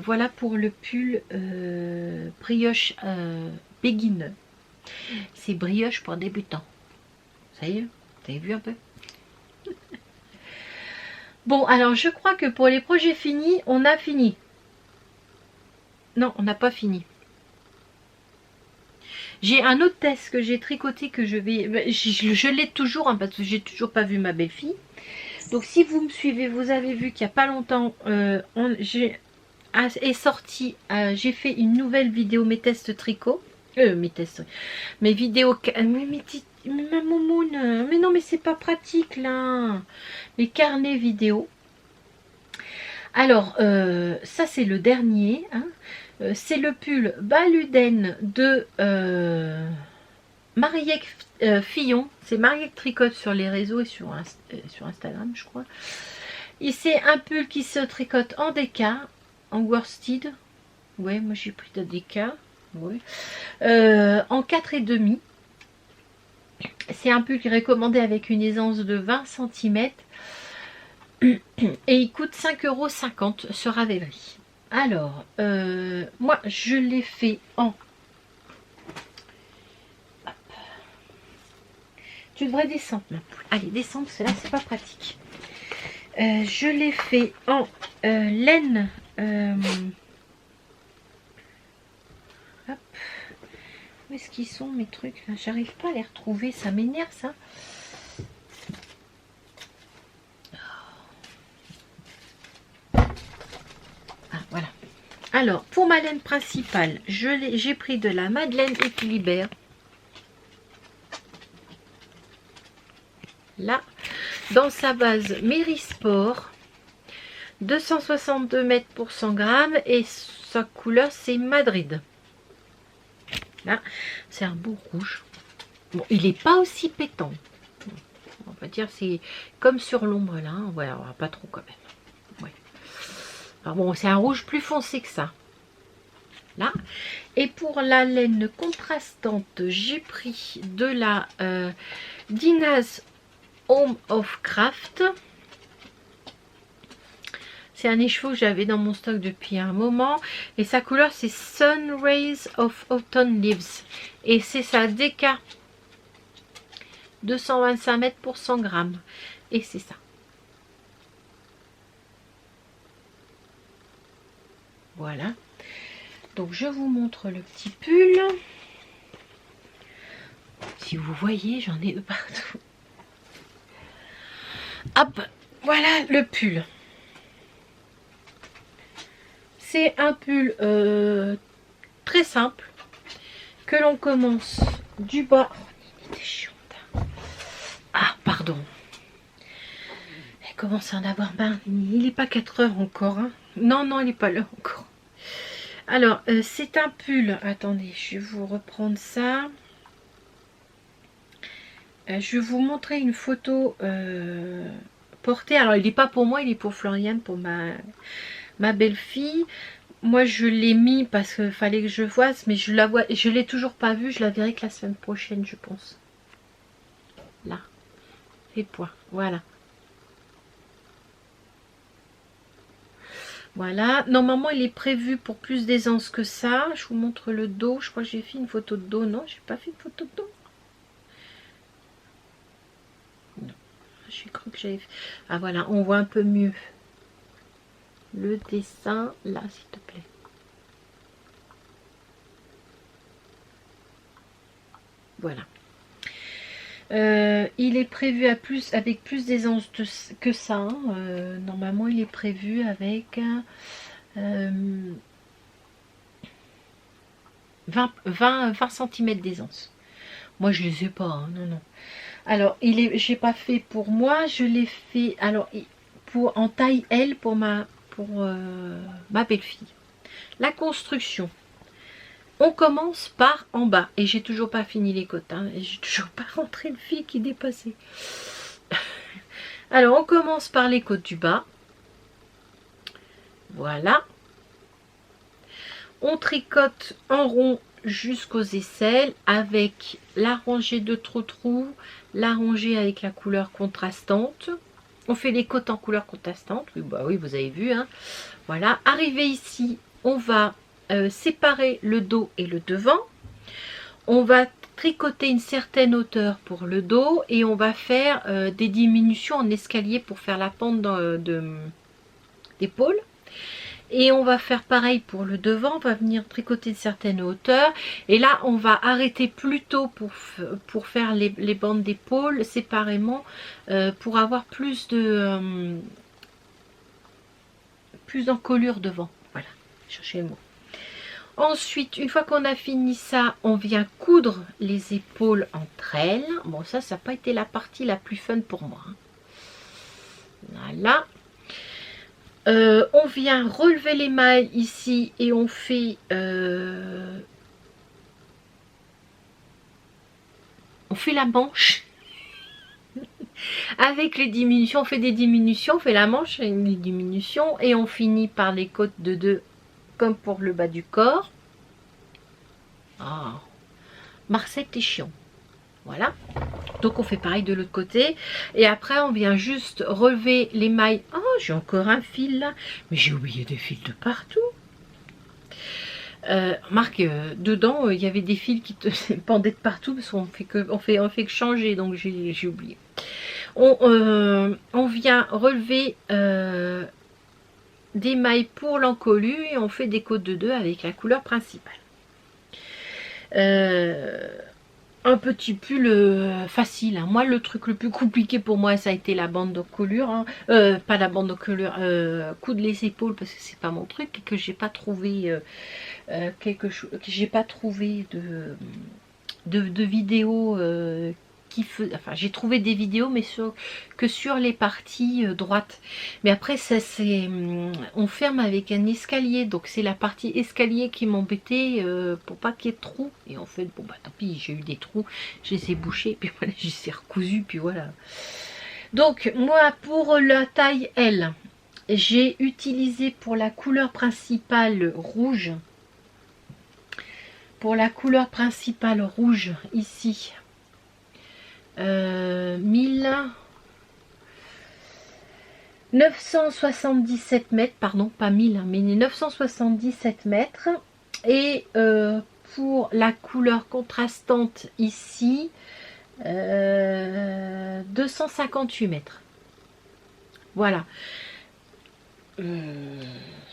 Voilà pour le pull brioche beginner. C'est brioche pour débutants. Ça y est, vous avez vu un peu? Bon, alors je crois que pour les projets finis, on a fini. Non, on n'a pas fini. J'ai un autre test que j'ai tricoté que je vais... Je l'ai toujours, hein, parce que j'ai toujours pas vu ma belle-fille. Donc si vous me suivez, vous avez vu qu'il n'y a pas longtemps, j'ai fait une nouvelle vidéo, mes tests tricot. Mes vidéos... ma moumoune, mais non mais c'est pas pratique là. Les carnets vidéo. Alors, ça c'est le dernier. Hein. C'est le pull Baluden de Mariette Fillon. C'est Mariette Tricote sur les réseaux et sur Instagram, je crois. Et c'est un pull qui se tricote en déca, en worsted. Ouais, moi j'ai pris de déca. Ouais. En 4,5. C'est un pull qui est recommandé avec une aisance de 20 cm. Et il coûte 5,50 € sur Ravelry. Alors, moi je l'ai fait en... Hop. Tu devrais descendre ma poule. Allez, descends, parce que là c'est pas pratique. Je l'ai fait en laine. Hop. Où est-ce qu'ils sont mes trucs là? J'arrive pas à les retrouver, ça m'énerve ça. Ah, voilà. Alors, pour ma laine principale, j'ai pris de la Madeleine Équilibre. Là, dans sa base Mérisport, 262 mètres pour 100 grammes et sa couleur c'est Madrid. Là, c'est un beau rouge. Bon, il n'est pas aussi pétant. On va dire c'est comme sur l'ombre là. Ouais, pas trop quand même. Ouais. Alors bon, c'est un rouge plus foncé que ça. Là. Et pour la laine contrastante, j'ai pris de la Dinah's Home of Craft. C'est un écheveau que j'avais dans mon stock depuis un moment. Et sa couleur, c'est Sun Rays of Autumn Leaves. Et c'est sa DK. 225 mètres pour 100 grammes. Et c'est ça. Voilà. Donc, je vous montre le petit pull. Si vous voyez, j'en ai partout. Hop, voilà le pull. C'est un pull très simple que l'on commence du bas. Ah, pardon. Elle commence à en avoir marre. Il n'est pas 4 heures encore. Hein. Non, non, il n'est pas là encore. Alors, c'est un pull. Attendez, je vais vous reprendre ça. Je vais vous montrer une photo portée. Alors, il n'est pas pour moi, il est pour Floriane, pour ma belle-fille. Moi, je l'ai mis parce qu'il fallait que je voie, mais je la vois, je l'ai toujours pas vue. Je la verrai que la semaine prochaine, je pense. Là, les points, voilà. Voilà, normalement il est prévu pour plus d'aisance que ça. Je vous montre le dos. Je crois que j'ai fait une photo de dos. Non, j'ai pas fait une photo de dos. Non, j'ai cru que j'avais fait. Ah voilà, on voit un peu mieux le dessin là, s'il te plaît. Voilà. Il est prévu avec plus d'aisance que ça. Hein. Normalement, il est prévu avec 20 cm d'aisance. Moi, je les ai pas. Hein. Non, non. Alors, j'ai pas fait pour moi. Je l'ai fait alors en taille L pour ma belle-fille. La construction. On commence par en bas. Et j'ai toujours pas fini les côtes. Hein, et j'ai toujours pas rentré le fil qui dépassait. Alors, on commence par les côtes du bas. Voilà. On tricote en rond jusqu'aux aisselles avec la rangée de trou-trou, la rangée avec la couleur contrastante. On fait les côtes en couleur contrastante. Oui, bah oui, vous avez vu. Hein. Voilà. Arrivé ici, on va séparer le dos et le devant. On va tricoter une certaine hauteur pour le dos et on va faire des diminutions en escalier pour faire la pente d'épaule. Et on va faire pareil pour le devant, on va venir tricoter une certaine hauteur. Et là, on va arrêter plus tôt pour faire les bandes d'épaule séparément pour avoir plus d'encolure devant. Voilà, cherchez le mot. Ensuite, une fois qu'on a fini ça, on vient coudre les épaules entre elles. Bon, ça n'a pas été la partie la plus fun pour moi. Hein. Voilà. On vient relever les mailles ici et on fait la manche avec les diminutions. On fait des diminutions, on fait la manche avec des diminutions et on finit par les côtes de 2 comme pour le bas du corps. Ah, Marcel, t'es chiant. Voilà. Donc on fait pareil de l'autre côté. Et après on vient juste relever les mailles. Oh, j'ai encore un fil là. Mais j'ai oublié des fils de partout. Marc, dedans il y avait des fils qui te pendaient de partout. Parce qu'on fait que changer. Donc j'ai oublié. On vient relever des mailles pour l'encolure. Et on fait des côtes de 2 avec la couleur principale. un petit pull facile. Hein. Moi, le truc le plus compliqué pour moi, ça a été la bande de colure. Hein. Pas la bande de colure, coudre les épaules parce que c'est pas mon truc et que j'ai pas trouvé quelque chose, que j'ai pas trouvé de vidéos enfin j'ai trouvé des vidéos mais que sur les parties droites, mais après ça c'est on ferme avec un escalier, donc c'est la partie escalier qui m'embêtait pour pas qu'il y ait de trous, et en fait bon bah tant pis, j'ai eu des trous, je les ai bouchés puis voilà, je les ai recousus puis voilà. Donc moi pour la taille L, j'ai utilisé pour la couleur principale rouge, ici 1977 mètres, pardon, pas 1000, mais 977 mètres. Et pour la couleur contrastante ici, 258 mètres. Voilà.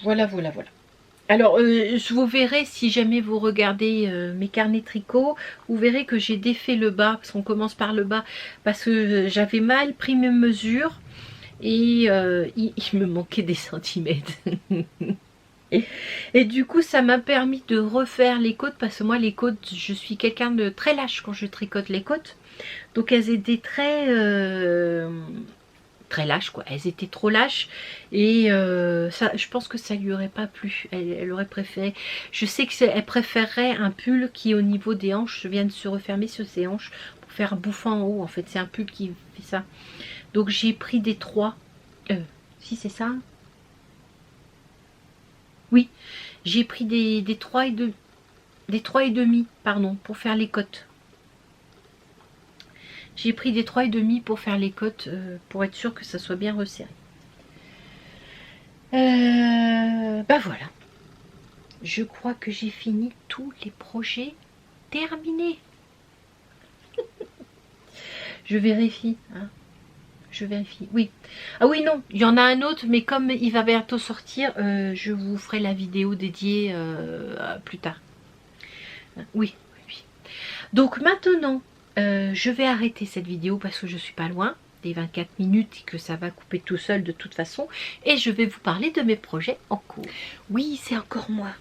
Voilà. Alors, vous verrez, si jamais vous regardez mes carnets tricot, vous verrez que j'ai défait le bas, parce qu'on commence par le bas, parce que j'avais mal pris mes mesures, et il me manquait des centimètres. Et du coup, ça m'a permis de refaire les côtes, parce que moi, les côtes, je suis quelqu'un de très lâche quand je tricote les côtes. Donc, elles étaient très lâches, quoi. Elles étaient trop lâches, et ça, je pense que ça lui aurait pas plu. Elle aurait préféré. Je sais qu'elle préférerait un pull qui, au niveau des hanches, vient de se refermer sur ses hanches pour faire bouffant en haut. En fait, c'est un pull qui fait ça. Donc, j'ai pris des 3. Si c'est ça. Oui, j'ai pris des 3 et demi, pardon, pour faire les côtes. J'ai pris des 3 et demi pour faire les côtes, pour être sûr que ça soit bien resserré. Bah voilà. Je crois que j'ai fini tous les projets terminés. Je vérifie. Hein. Je vérifie. Oui. Ah oui, non. Il y en a un autre, mais comme il va bientôt sortir, je vous ferai la vidéo dédiée plus tard. Oui. Donc maintenant, je vais arrêter cette vidéo parce que je suis pas loin des 24 minutes et que ça va couper tout seul de toute façon, et je vais vous parler de mes projets en cours. Oui, c'est encore moi.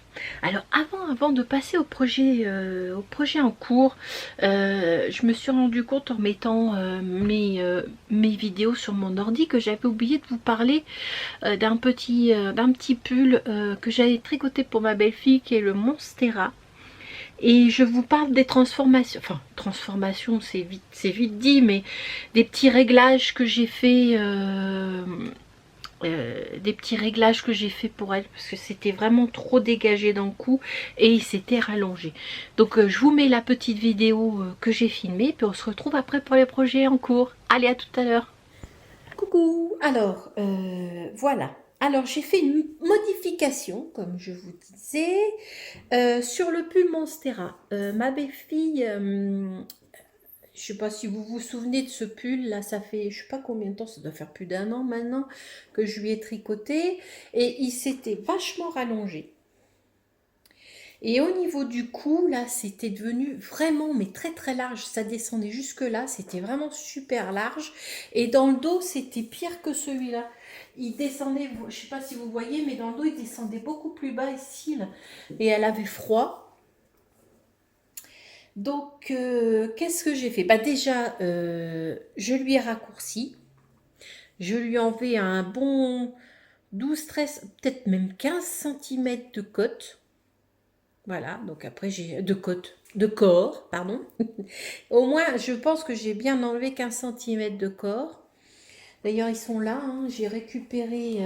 Alors avant de passer au projet en cours, je me suis rendu compte en mettant mes vidéos sur mon ordi que j'avais oublié de vous parler d'un petit pull que j'avais tricoté pour ma belle-fille, qui est le Monstera. Et je vous parle des transformations, enfin transformations c'est vite dit, mais des petits réglages que j'ai fait, pour elle, parce que c'était vraiment trop dégagé d'un coup et il s'était rallongé. Donc je vous mets la petite vidéo que j'ai filmée, puis on se retrouve après pour les projets en cours. Allez, à tout à l'heure. Coucou, alors voilà. Alors j'ai fait une modification, comme je vous disais, sur le pull Monstera. Ma belle-fille, je sais pas si vous vous souvenez de ce pull, là ça fait je sais pas combien de temps, ça doit faire plus d'1 an maintenant que je lui ai tricoté, et il s'était vachement rallongé. Et au niveau du cou, là, c'était devenu vraiment, mais très très large. Ça descendait jusque là, c'était vraiment super large. Et dans le dos, c'était pire que celui-là. Il descendait, je ne sais pas si vous voyez, mais dans le dos, il descendait beaucoup plus bas ici. Là. Et elle avait froid. Donc, qu'est-ce que j'ai fait? Bah déjà, je lui ai raccourci. Je lui ai enlevé un bon 12, 13, peut-être même 15 cm de côte. Voilà, donc après j'ai de corps, pardon. Au moins, je pense que j'ai bien enlevé 15 cm de corps. D'ailleurs, ils sont là, hein, j'ai récupéré,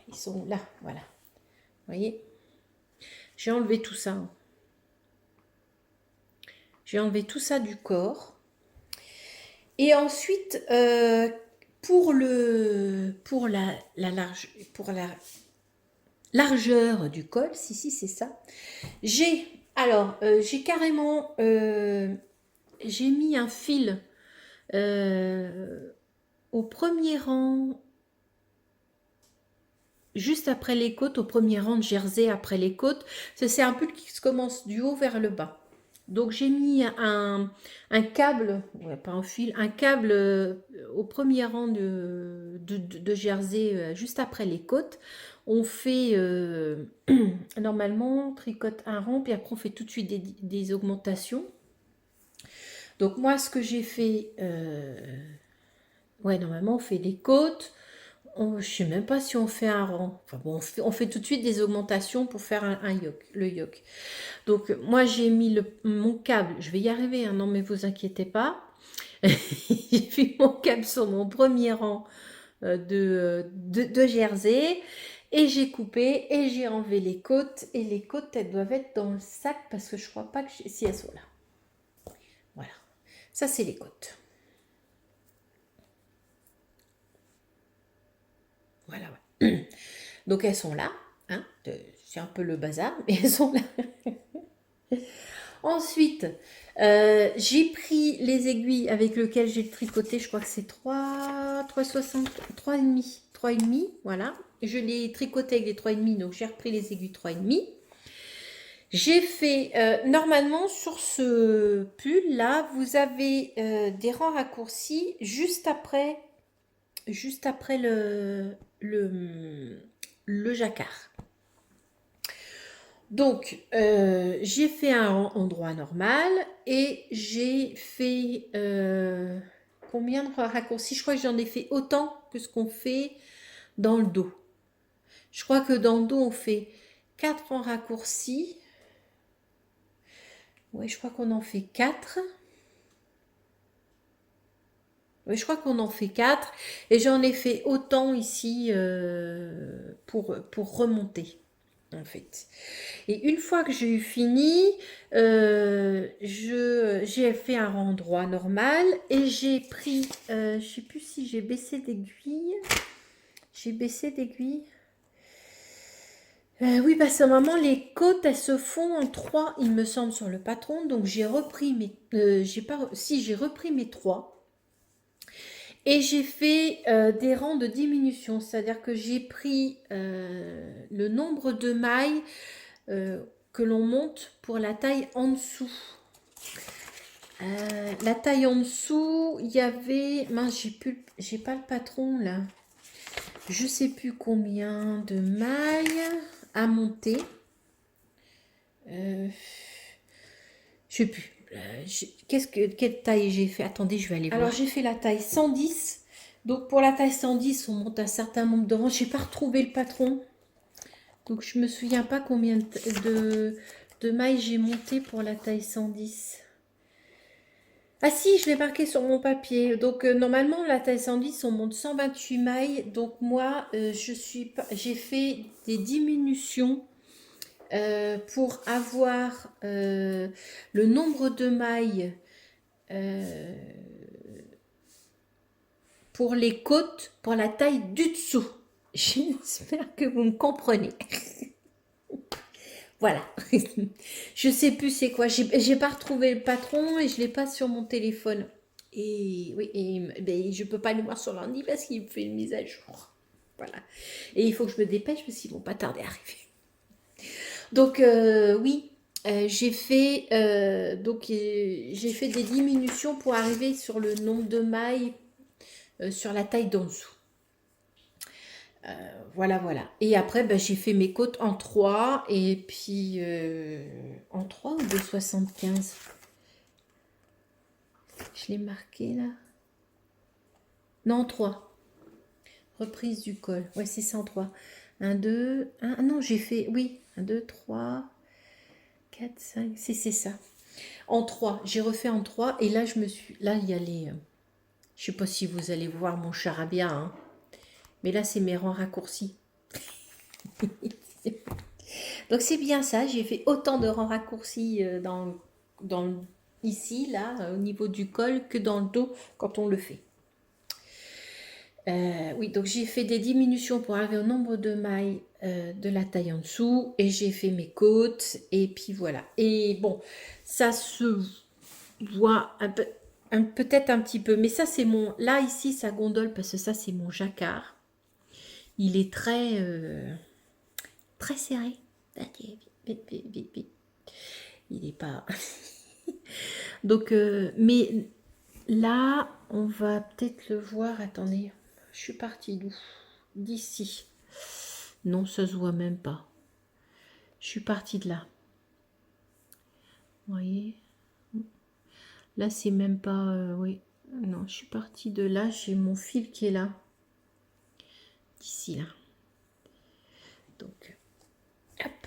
ils sont là, voilà. Vous voyez, j'ai enlevé tout ça. Hein. J'ai enlevé tout ça du corps. Et ensuite, pour la largeur du col, si c'est ça, j'ai carrément j'ai mis un fil au premier rang, juste après les côtes, au premier rang de jersey après les côtes. C'est un pull qui se commence du haut vers le bas. Donc j'ai mis un câble, ouais, pas un fil, un câble au premier rang de jersey, juste après les côtes. On fait, normalement, on tricote un rang, puis après on fait tout de suite des augmentations. Donc moi, ce que j'ai fait, ouais, normalement on fait les côtes. Je ne sais même pas si on fait un rang. Enfin bon, on fait tout de suite des augmentations pour faire un yoke, le yoke. Donc moi j'ai mis mon câble, je vais y arriver, hein, non mais vous inquiétez pas. J'ai mis mon câble sur mon premier rang de jersey et j'ai coupé et j'ai enlevé les côtes. Et les côtes, elles doivent être dans le sac parce que je crois pas que si elles sont là. Voilà, ça c'est les côtes. Voilà, ouais. Donc elles sont là, hein, c'est un peu le bazar, mais elles sont là. Ensuite, j'ai pris les aiguilles avec lesquelles j'ai tricoté, je crois que c'est 3,60, 3,5, voilà. Je l'ai tricoté avec les 3,5, donc j'ai repris les aiguilles 3,5. J'ai fait, normalement sur ce pull là, vous avez des rangs raccourcis juste après le jacquard. Donc, j'ai fait un endroit normal et j'ai fait combien de raccourcis? Je crois que j'en ai fait autant que ce qu'on fait dans le dos. Je crois que dans le dos, on fait 4 en raccourcis. Oui, je crois qu'on en fait 4. Oui, je crois qu'on en fait 4. Et j'en ai fait autant ici pour remonter, en fait. Et une fois que j'ai eu fini, j'ai fait un rang droit normal et j'ai pris, je ne sais plus si j'ai baissé d'aiguille. J'ai baissé d'aiguille. Oui, parce que normalement, les côtes, elles se font en 3, il me semble, sur le patron. Donc, j'ai repris mes... j'ai repris mes 3. Et j'ai fait des rangs de diminution. C'est-à-dire que j'ai pris le nombre de mailles que l'on monte pour la taille en dessous. La taille en dessous, il y avait... Mince, j'ai pas le patron là. Je sais plus combien de mailles à monter. Je sais plus. Quelle taille j'ai fait? Attendez, je vais aller voir. Alors j'ai fait la taille 110. Donc pour la taille 110, on monte un certain nombre de rangs. J'ai pas retrouvé le patron. Donc je me souviens pas combien de mailles j'ai monté pour la taille 110. Ah si, je l'ai marqué sur mon papier. Donc normalement la taille 110, on monte 128 mailles. Donc moi, j'ai fait des diminutions pour avoir le nombre de mailles pour les côtes, pour la taille du dessous. J'espère que vous me comprenez. Voilà. Je sais plus c'est quoi. J'ai pas retrouvé le patron et je l'ai pas sur mon téléphone. Et oui, ben, je peux pas le voir sur l'ordi parce qu'il me fait une mise à jour. Voilà. Et il faut que je me dépêche parce qu'ils vont pas tarder à arriver. Donc oui, j'ai fait j'ai fait des diminutions pour arriver sur le nombre de mailles sur la taille d'en dessous. Voilà, voilà. Et après, ben, j'ai fait mes côtes en 3 et puis en 3 ou de 75. Je l'ai marqué là. Non, en 3. Reprise du col. Ouais, c'est ça en 3. 1, 2, 1. Non, j'ai fait, oui, 1, 2, 3, 4, 5. C'est ça. En 3. J'ai refait en 3 et là, là, il y a les... je sais pas si vous allez voir mon charabia, hein. Mais là, c'est mes rangs raccourcis. Donc c'est bien ça, j'ai fait autant de rangs raccourcis ici, là, au niveau du col, que dans le dos quand on le fait. Oui, donc j'ai fait des diminutions pour arriver au nombre de mailles de la taille en dessous, et j'ai fait mes côtes, et puis voilà. Et bon, ça se voit peut-être un petit peu, mais ça c'est là ici ça gondole parce que ça c'est mon jacquard. Il est très serré. Il n'est pas... Donc, mais là, on va peut-être le voir. Attendez, je suis partie d'où? D'ici. Non, ça se voit même pas. Je suis partie de là. Vous voyez? Là, c'est même pas... oui. Non, je suis partie de là. J'ai mon fil qui est là. D'ici, là. Donc, hop.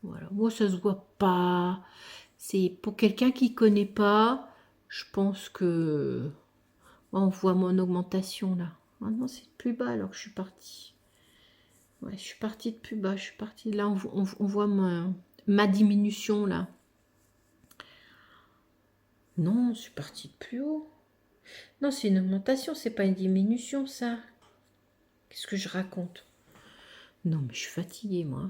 Voilà. Moi, ça se voit pas. C'est pour quelqu'un qui connaît pas. Je pense que... On voit mon augmentation, là. Ah non, c'est plus bas alors que je suis partie. Ouais, je suis partie de plus bas. Je suis partie de là. On voit ma diminution, là. Non, je suis partie de plus haut. Non, c'est une augmentation, c'est pas une diminution, ça. Qu'est-ce que je raconte? Non, mais je suis fatiguée, moi.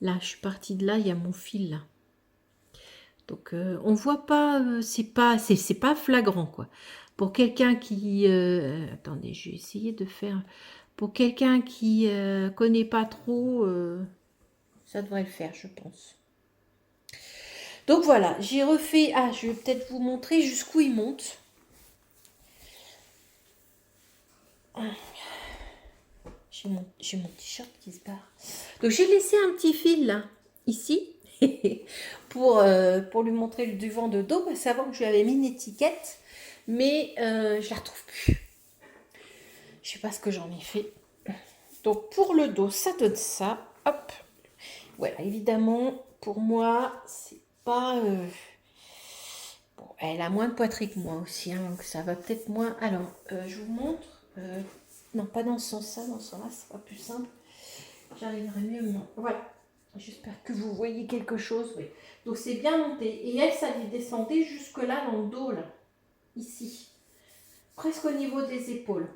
Là, je suis partie de là, il y a mon fil, là. Donc, on voit pas, c'est pas flagrant, quoi. Pour quelqu'un qui... attendez, je vais essayer de faire... Pour quelqu'un qui connaît pas trop, ça devrait le faire, je pense. Donc, voilà, j'ai refait... Ah, je vais peut-être vous montrer jusqu'où il monte. J'ai mon t-shirt qui se barre. Donc j'ai laissé un petit fil là, ici, pour lui montrer le devant de dos, à savoir que je lui avais mis une étiquette, mais je la retrouve plus. Je sais pas ce que j'en ai fait. Donc pour le dos, ça donne ça. Hop. Voilà, évidemment, pour moi, c'est pas... Bon, elle a moins de poitrine que moi aussi, hein, donc ça va peut-être moins... Alors, je vous montre... non, pas dans ce sens-là, dans ce sens-là, c'est pas plus simple. J'arriverai mieux. Non. Voilà. J'espère que vous voyez quelque chose. Oui. Donc c'est bien monté. Et elle, ça lui descendait jusque là dans le dos, là. Ici. Presque au niveau des épaules.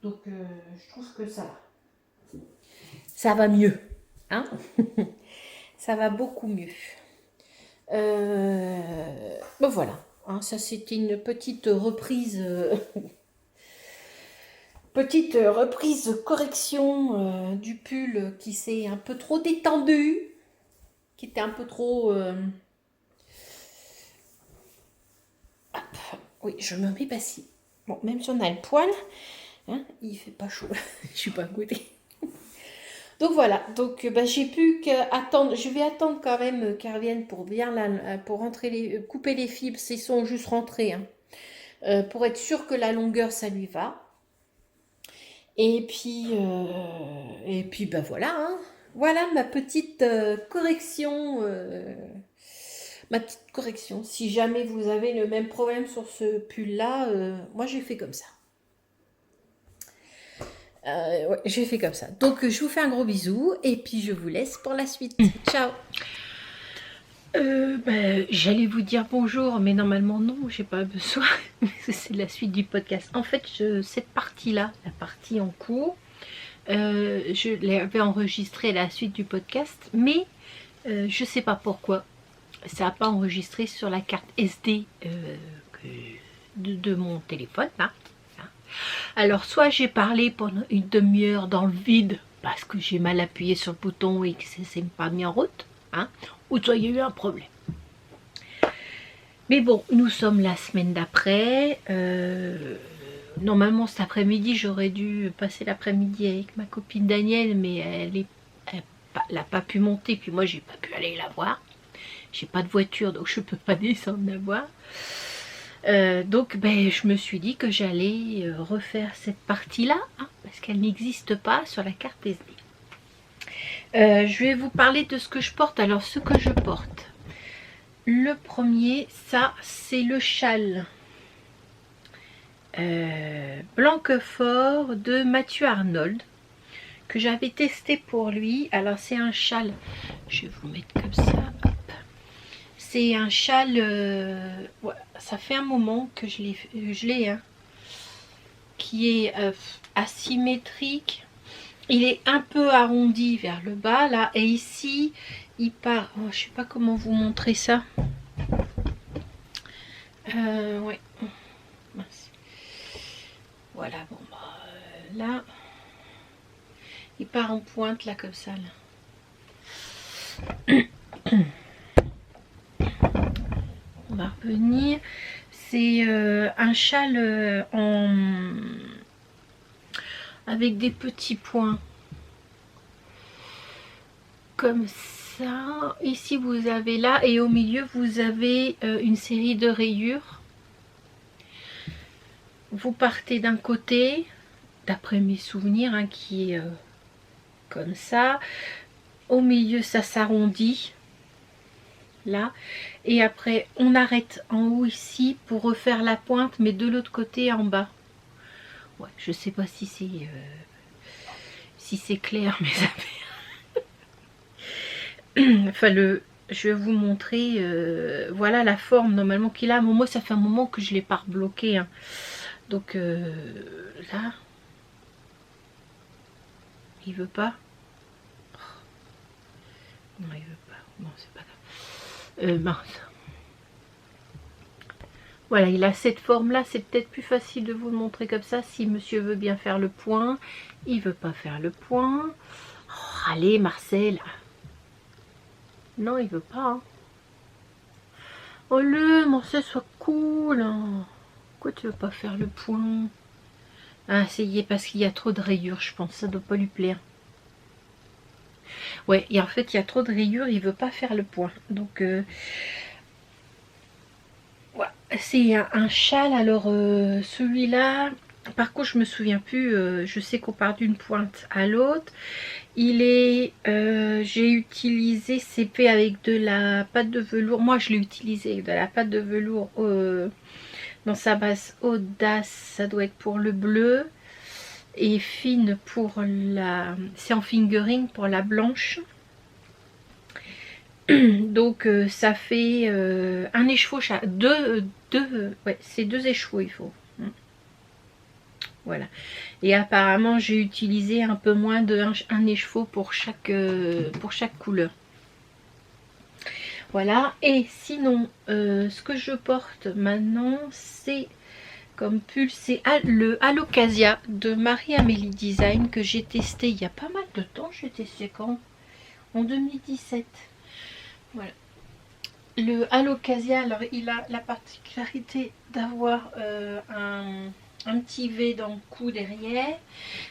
Donc je trouve que ça va. Ça va mieux. Hein? Ça va beaucoup mieux. Bon voilà. Hein, ça c'était une petite reprise. Petite reprise correction du pull qui s'est un peu trop détendu, qui était un peu trop... Hop. Oui, je me mets pas si. Bon, même si on a le poil, hein, il fait pas chaud. Je suis pas à côté. Donc voilà, donc bah, j'ai plus qu'à attendre. Je vais attendre quand même qu'elle revienne pour bien pour rentrer couper les fibres, s'ils sont juste rentrés, hein, pour être sûr que la longueur ça lui va. Et puis bah voilà, hein. Voilà ma petite correction. Ma petite correction. Si jamais vous avez le même problème sur ce pull-là, moi j'ai fait comme ça. Ouais, j'ai fait comme ça. Donc je vous fais un gros bisou et puis je vous laisse pour la suite. Ciao. J'allais vous dire bonjour, mais normalement non, j'ai pas besoin. C'est la suite du podcast. En fait, cette partie-là, la partie en cours, je l'avais enregistrée à la suite du podcast, mais je sais pas pourquoi. Ça n'a pas enregistré sur la carte SD de mon téléphone. Là. Alors, soit j'ai parlé pendant une demi-heure dans le vide, parce que j'ai mal appuyé sur le bouton et que ça ne s'est pas mis en route, hein, ou soit il y a eu un problème. Mais bon, nous sommes la semaine d'après. Normalement, cet après-midi, j'aurais dû passer l'après-midi avec ma copine Danielle, mais elle n'a pas pu monter, puis moi, j'ai pas pu aller la voir. J'ai pas de voiture, donc je peux pas descendre la voir. Donc, je me suis dit que j'allais refaire cette partie-là, hein, parce qu'elle n'existe pas sur la carte SD. Je vais vous parler de ce que je porte. Alors, ce que je porte. Le premier, ça, c'est le châle Blanquefort de Mathieu Arnold que j'avais testé pour lui. Alors, c'est un châle, je vais vous mettre comme ça. C'est un châle, ouais, ça fait un moment que je l'ai, hein, qui est asymétrique. Il est un peu arrondi vers le bas, là, et ici, il part, oh, je sais pas comment vous montrer ça. Ouais. Voilà, bon, là, il part en pointe, là, comme ça, là. va revenir. C'est un châle avec des petits points. Comme ça. Ici vous avez là et au milieu vous avez une série de rayures. Vous partez d'un côté, d'après mes souvenirs, hein, qui est comme ça. Au milieu ça s'arrondit. Là. Et après on arrête en haut ici pour refaire la pointe, mais de l'autre côté en bas. Ouais, je sais pas si c'est clair, mes amis. Enfin, je vais vous montrer, voilà la forme normalement qu'il a. Moi, ça fait un moment que je l'ai pas rebloqué. Hein. Donc, là, il veut pas. Non, il veut pas. Bon, c'est pas grave. Mince. Voilà, il a cette forme-là. C'est peut-être plus facile de vous le montrer comme ça. Si monsieur veut bien faire le point, il veut pas faire le point. Oh, allez, Marcel. Non, il veut pas. Hein. Oh le, Marcel, soit cool. Hein. Pourquoi tu veux pas faire le point? Ah, essayez parce qu'il y a trop de rayures, je pense. Ça doit pas lui plaire. Ouais, et en fait, il y a trop de rayures. Il veut pas faire le point. Donc, ouais, c'est un châle. Alors, celui-là, par contre, je me souviens plus. Je sais qu'on part d'une pointe à l'autre. Il est, j'ai utilisé CP avec de la pâte de velours. Moi, je l'ai utilisé avec de la pâte de velours dans sa base Audace. Ça doit être pour le bleu. Et fine pour la... C'est en fingering pour la blanche. Donc, ça fait un écheveau. Ouais, c'est 2 écheveaux, il faut. Voilà. Et apparemment, j'ai utilisé un peu moins d'un écheveau pour chaque couleur. Voilà. Et sinon, ce que je porte maintenant, c'est comme pull, c'est le Alocasia de Marie-Amélie Design que j'ai testé il y a pas mal de temps. J'ai testé quand? En 2017. Voilà. Le Alocasia, alors il a la particularité d'avoir un petit V dans le cou derrière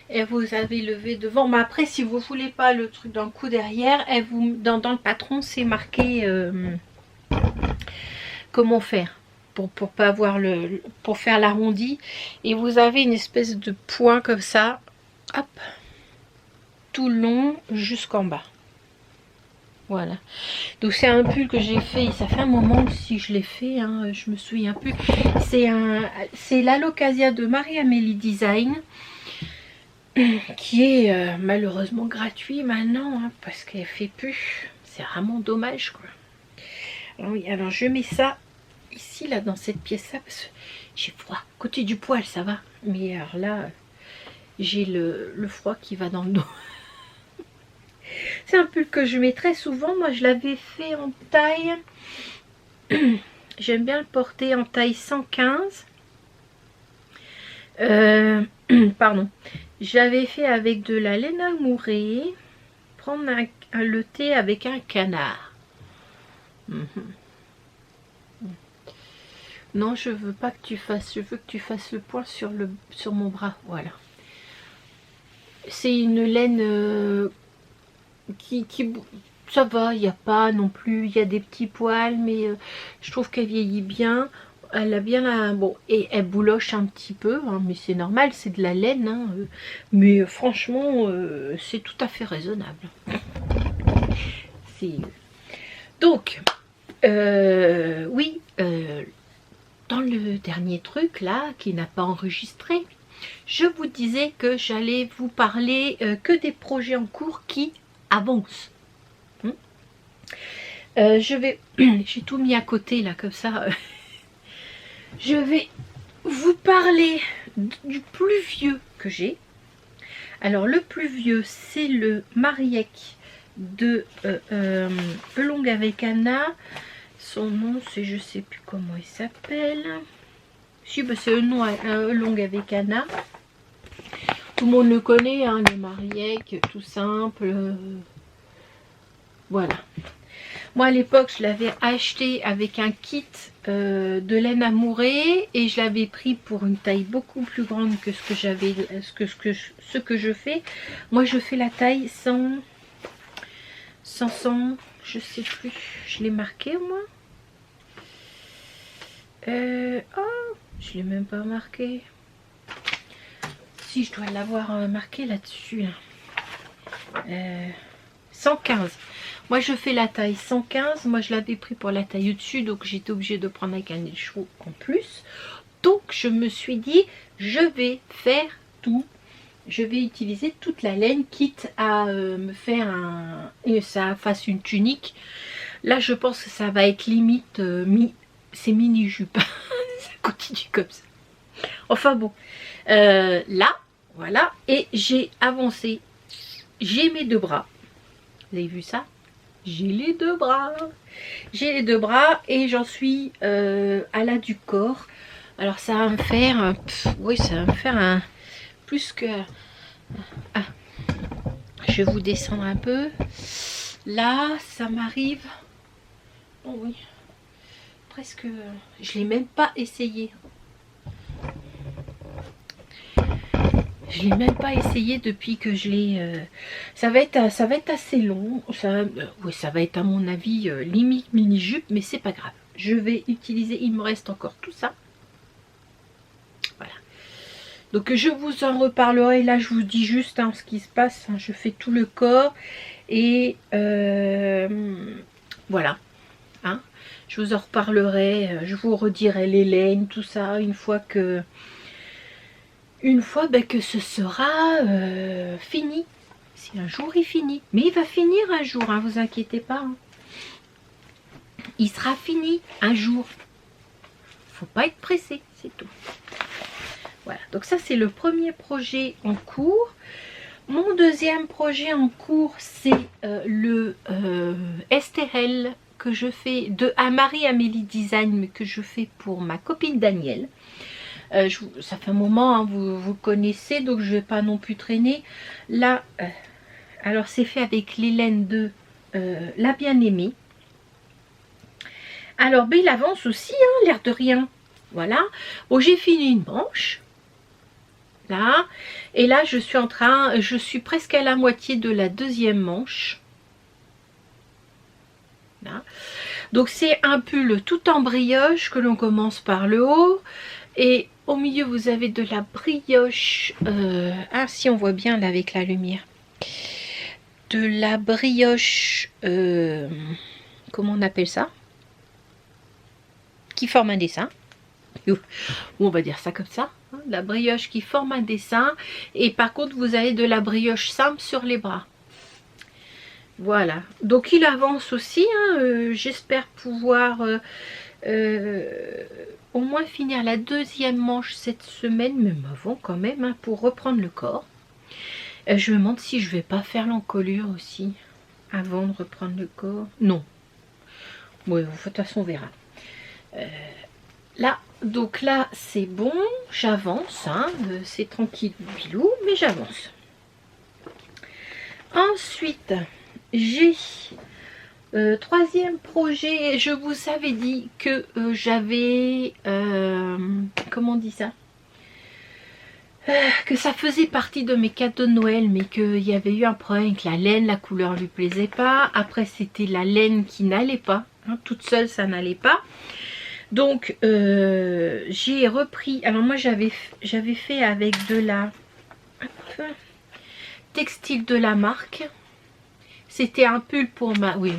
et vous avez le V devant. Mais après, si vous voulez pas le truc dans le cou derrière, dans le patron c'est marqué comment faire pour pas avoir pour faire l'arrondi, et vous avez une espèce de point comme ça, hop, tout le long jusqu'en bas. Voilà, donc c'est un pull que j'ai fait, ça fait un moment si je l'ai fait, hein, je me souviens plus. C'est l'Alocasia de Marie-Amélie Design qui est malheureusement gratuit maintenant, hein, parce qu'elle fait plus. C'est vraiment dommage, quoi. Alors, oui, alors je mets ça ici, là, dans cette pièce là, parce que j'ai froid. Côté du poil ça va, mais alors là j'ai le froid qui va dans le dos. C'est un pull que je mets très souvent. Moi, je l'avais fait en taille. J'aime bien le porter en taille 115. Pardon. J'avais fait avec de la laine à mourer. Prendre le thé avec un canard. Non, je veux pas que tu fasses. Je veux que tu fasses le point sur mon bras. Voilà. C'est une laine... ça va, il n'y a pas non plus, il y a des petits poils, mais je trouve qu'elle vieillit bien. Elle a bien la... Bon, et elle bouloche un petit peu, hein, mais c'est normal, c'est de la laine. Hein, mais franchement, c'est tout à fait raisonnable. Donc, oui, dans le dernier truc, là, qui n'a pas enregistré, je vous disais que j'allais vous parler que des projets en cours qui avance. J'ai tout mis à côté là comme ça. Je vais vous parler du plus vieux que j'ai. Alors le plus vieux, c'est le Mariec de Elong avec Anna. Son nom, c'est, je sais plus comment il s'appelle. Si, bah, c'est Elong avec Anna. Tout le monde le connaît, hein, le Mariec, tout simple. Voilà. Moi à l'époque je l'avais acheté avec un kit de laine à mourer et je l'avais pris pour une taille beaucoup plus grande que ce que j'avais, ce que je fais. Moi je fais la taille 100, je sais plus, je l'ai marqué au moins. Oh, je l'ai même pas marqué. Si, je dois l'avoir marqué là-dessus. Là. 115. Moi, je fais la taille 115. Moi, je l'avais pris pour la taille au-dessus. Donc, j'étais obligée de prendre avec un écheveau en plus. Donc, je me suis dit, je vais faire tout. Je vais utiliser toute la laine, quitte à me faire un... Et ça fasse une tunique. Là, je pense que ça va être limite... c'est mini-jupe. Ça continue comme ça. Enfin bon. Là, voilà. Et j'ai avancé. J'ai mes deux bras. Vous avez vu ça? J'ai les deux bras. J'ai les deux bras et j'en suis à la du corps. Alors ça va me faire... oui, ça va me faire un... Plus que... Ah. Je vais vous descendre un peu. Là, ça m'arrive... Oh oui. Presque... Je ne l'ai même pas essayé. Je l'ai même pas essayé depuis que je l'ai... ça va être assez long. Oui, ça va être à mon avis limite mini-jupe, mais c'est pas grave. Je vais utiliser... Il me reste encore tout ça. Voilà. Donc je vous en reparlerai. Là, je vous dis juste ce qui se passe. Je fais tout le corps. Et voilà. Hein. Je vous en reparlerai. Je vous redirai les laines, tout ça, une fois que... que ce sera fini. Si un jour il finit. Mais il va finir un jour, hein, vous inquiétez pas. Hein. Il sera fini un jour. Faut pas être pressé, c'est tout. Voilà, donc ça c'est le premier projet en cours. Mon deuxième projet en cours, c'est le STL que je fais de Marie-Amélie Design, mais que je fais pour ma copine Danielle. Ça fait un moment, hein, vous connaissez, donc je ne vais pas non plus traîner. Là, alors c'est fait avec les laines de La Bien-Aimée. Alors, ben, il avance aussi, hein, l'air de rien. Voilà. Bon, j'ai fini une manche. Là. Et là, je suis presque à la moitié de la deuxième manche. Là. Donc, c'est un pull tout en brioche que l'on commence par le haut. Et au milieu, vous avez de la brioche. Ah, si on voit bien là avec la lumière. De la brioche. Comment on appelle ça? Qui forme un dessin. Ou on va dire ça comme ça. Hein, la brioche qui forme un dessin. Et par contre, vous avez de la brioche simple sur les bras. Voilà. Donc, il avance aussi. Hein, j'espère pouvoir... au moins finir la deuxième manche cette semaine, même avant quand même, hein, pour reprendre le corps. Je me demande si je vais pas faire l'encolure aussi, avant de reprendre le corps. Non. Oui, de toute façon on verra. Là, donc là c'est bon, j'avance, hein, c'est tranquille bilou, mais j'avance. Ensuite, j'ai... troisième projet, je vous avais dit que j'avais, comment on dit ça, que ça faisait partie de mes cadeaux de Noël, mais qu'il y avait eu un problème avec la laine, la couleur lui plaisait pas. Après c'était la laine qui n'allait pas, hein, toute seule ça n'allait pas. Donc j'ai repris, alors moi j'avais fait avec de la textile de la marque. C'était un pull pour ma... Oui,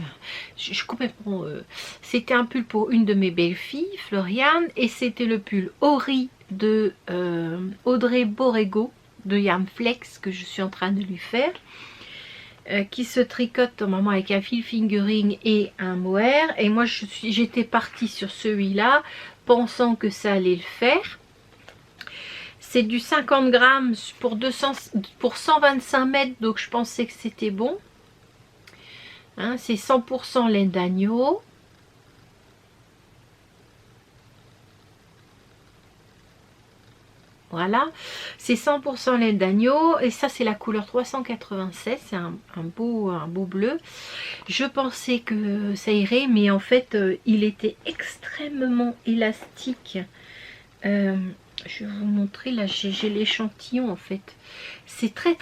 je complètement... c'était un pull pour une de mes belles-filles, Floriane. Et c'était le pull Ori de Audrey Borrego, de Yarn Flex, que je suis en train de lui faire. Qui se tricote normalement avec un fil fingering et un mohair. Et moi, j'étais partie sur celui-là, pensant que ça allait le faire. C'est du 50 grammes pour 125 mètres, donc je pensais que c'était bon. Hein, c'est 100% laine d'agneau. Voilà, c'est 100% laine d'agneau et ça c'est la couleur 396, c'est un beau bleu. Je pensais que ça irait, mais en fait il était extrêmement élastique. Je vais vous montrer, là j'ai l'échantillon en fait. C'est très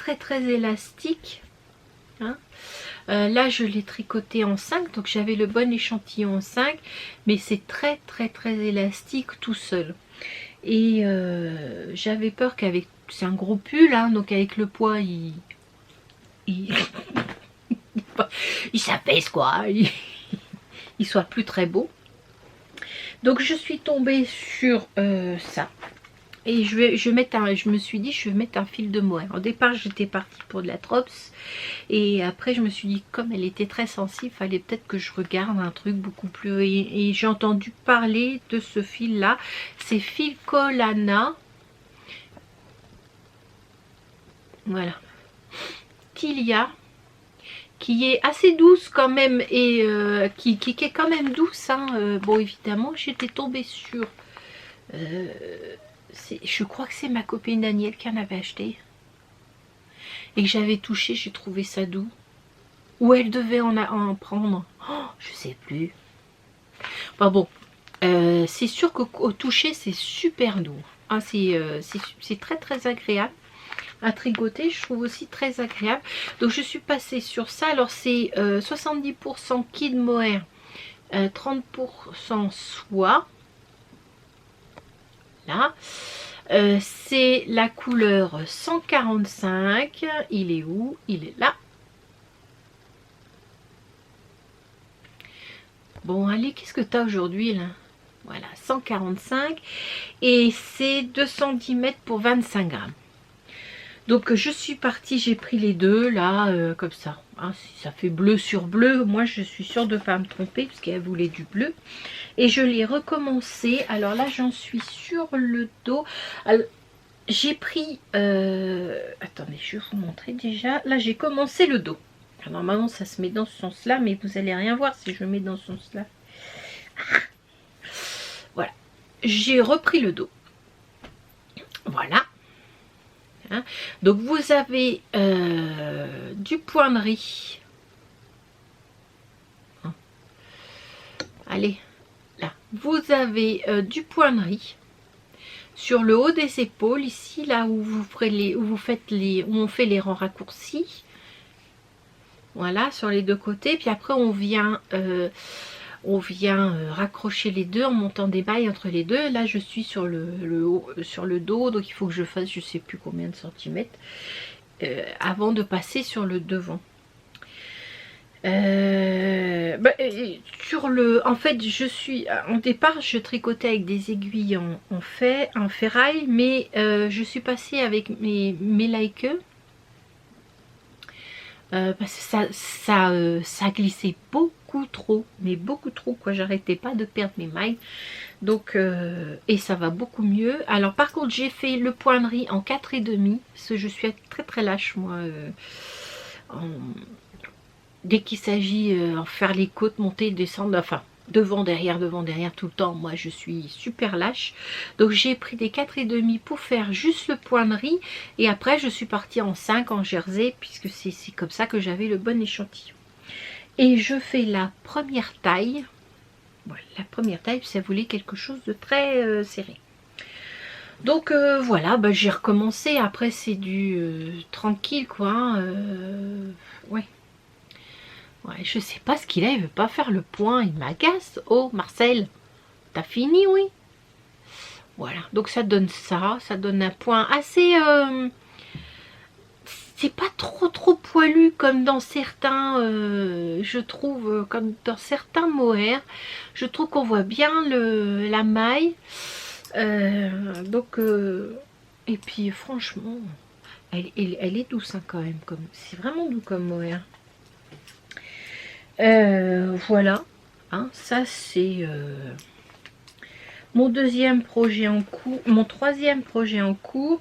élastique. Hein. Là je l'ai tricoté en 5, donc j'avais le bon échantillon en 5, mais c'est très élastique tout seul. Et j'avais peur qu'avec, c'est un gros pull, hein, donc avec le poids il s'apaise quoi, il soit plus très beau. Donc je suis tombée sur ça. Et je me suis dit, je vais mettre un fil de mohair. Au départ, j'étais partie pour de la Trops. Et après, je me suis dit, comme elle était très sensible, il fallait peut-être que je regarde un truc beaucoup plus... Et j'ai entendu parler de ce fil-là. C'est Filcolana. Voilà. Tilia. Qui est assez douce quand même. Et qui est quand même douce. Hein. Bon, évidemment, j'étais tombée sur... je crois que c'est ma copine Danielle qui en avait acheté et que j'avais touché, j'ai trouvé ça doux, ou elle devait en prendre, oh, je sais plus. Enfin bon, c'est sûr qu'au toucher c'est super doux, hein, c'est très agréable à tricoter, je trouve aussi très agréable. Donc je suis passée sur ça. Alors c'est 70% kid mohair, 30% soie. Là, c'est la couleur 145. Il est où? Il est là. Bon, allez, qu'est-ce que tu as aujourd'hui là? Voilà, 145. Et c'est 210 mètres pour 25 grammes. Donc je suis partie, j'ai pris les deux là, comme ça. Hein, si ça fait bleu sur bleu, moi je suis sûre de ne pas me tromper puisqu'elle voulait du bleu. Et je l'ai recommencé. Alors là j'en suis sur le dos. J'ai pris... attendez, je vais vous montrer déjà. Là j'ai commencé le dos. Alors, normalement ça se met dans ce sens là, mais vous allez rien voir si je mets dans ce sens là. Voilà. J'ai repris le dos. Voilà. Hein, donc vous avez du point de riz. Hein. Allez, là. Vous avez du point de riz sur le haut des épaules, ici, là où vous ferez les, où on fait les rangs raccourcis. Voilà, sur les deux côtés. Puis après, on vient raccrocher les deux en montant des mailles entre les deux. Là je suis sur sur le dos, donc il faut que je fasse je sais plus combien de centimètres avant de passer sur le devant. En fait je suis en départ je tricotais avec des aiguilles en ferraille, mais je suis passée avec mes like parce que ça glissait beaucoup trop, mais beaucoup trop quoi, j'arrêtais pas de perdre mes mailles. Donc et ça va beaucoup mieux. Alors par contre j'ai fait le point de riz en 4,5 parce que je suis très lâche moi dès qu'il s'agit en faire les côtes, monter, descendre, enfin devant derrière tout le temps, moi je suis super lâche. Donc j'ai pris des 4,5 pour faire juste le point de riz, et après je suis partie en 5 en jersey puisque c'est comme ça que j'avais le bon échantillon. Et je fais la première taille. Voilà, la première taille, ça voulait quelque chose de très serré. Donc voilà, bah, j'ai recommencé. Après c'est du tranquille quoi. Ouais. Ouais, je sais pas ce qu'il a, il veut pas faire le point, il m'agace. Oh Marcel, t'as fini, oui. Voilà, donc ça donne ça, ça donne un point assez... c'est pas trop poilu comme dans certains, je trouve, comme dans certains mohair. Je trouve qu'on voit bien la maille. Donc, et puis franchement, elle est douce hein, quand même. C'est vraiment doux comme mohair. Voilà, hein, ça c'est mon deuxième projet en cours, mon troisième projet en cours.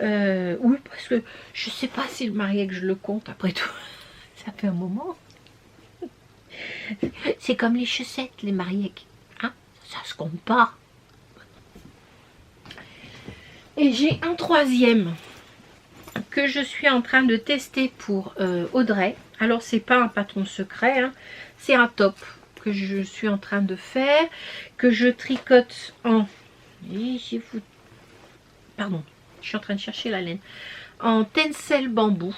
Oui, parce que je sais pas si le mariage je le compte après tout, ça fait un moment. C'est comme les chaussettes, les mariés, hein, ça se compte pas. Et j'ai un troisième que je suis en train de tester pour Audrey. Alors c'est pas un patron secret, hein. C'est un top que je suis en train de faire, que je tricote en... Pardon, je suis en train de chercher la laine. En tencel bambou.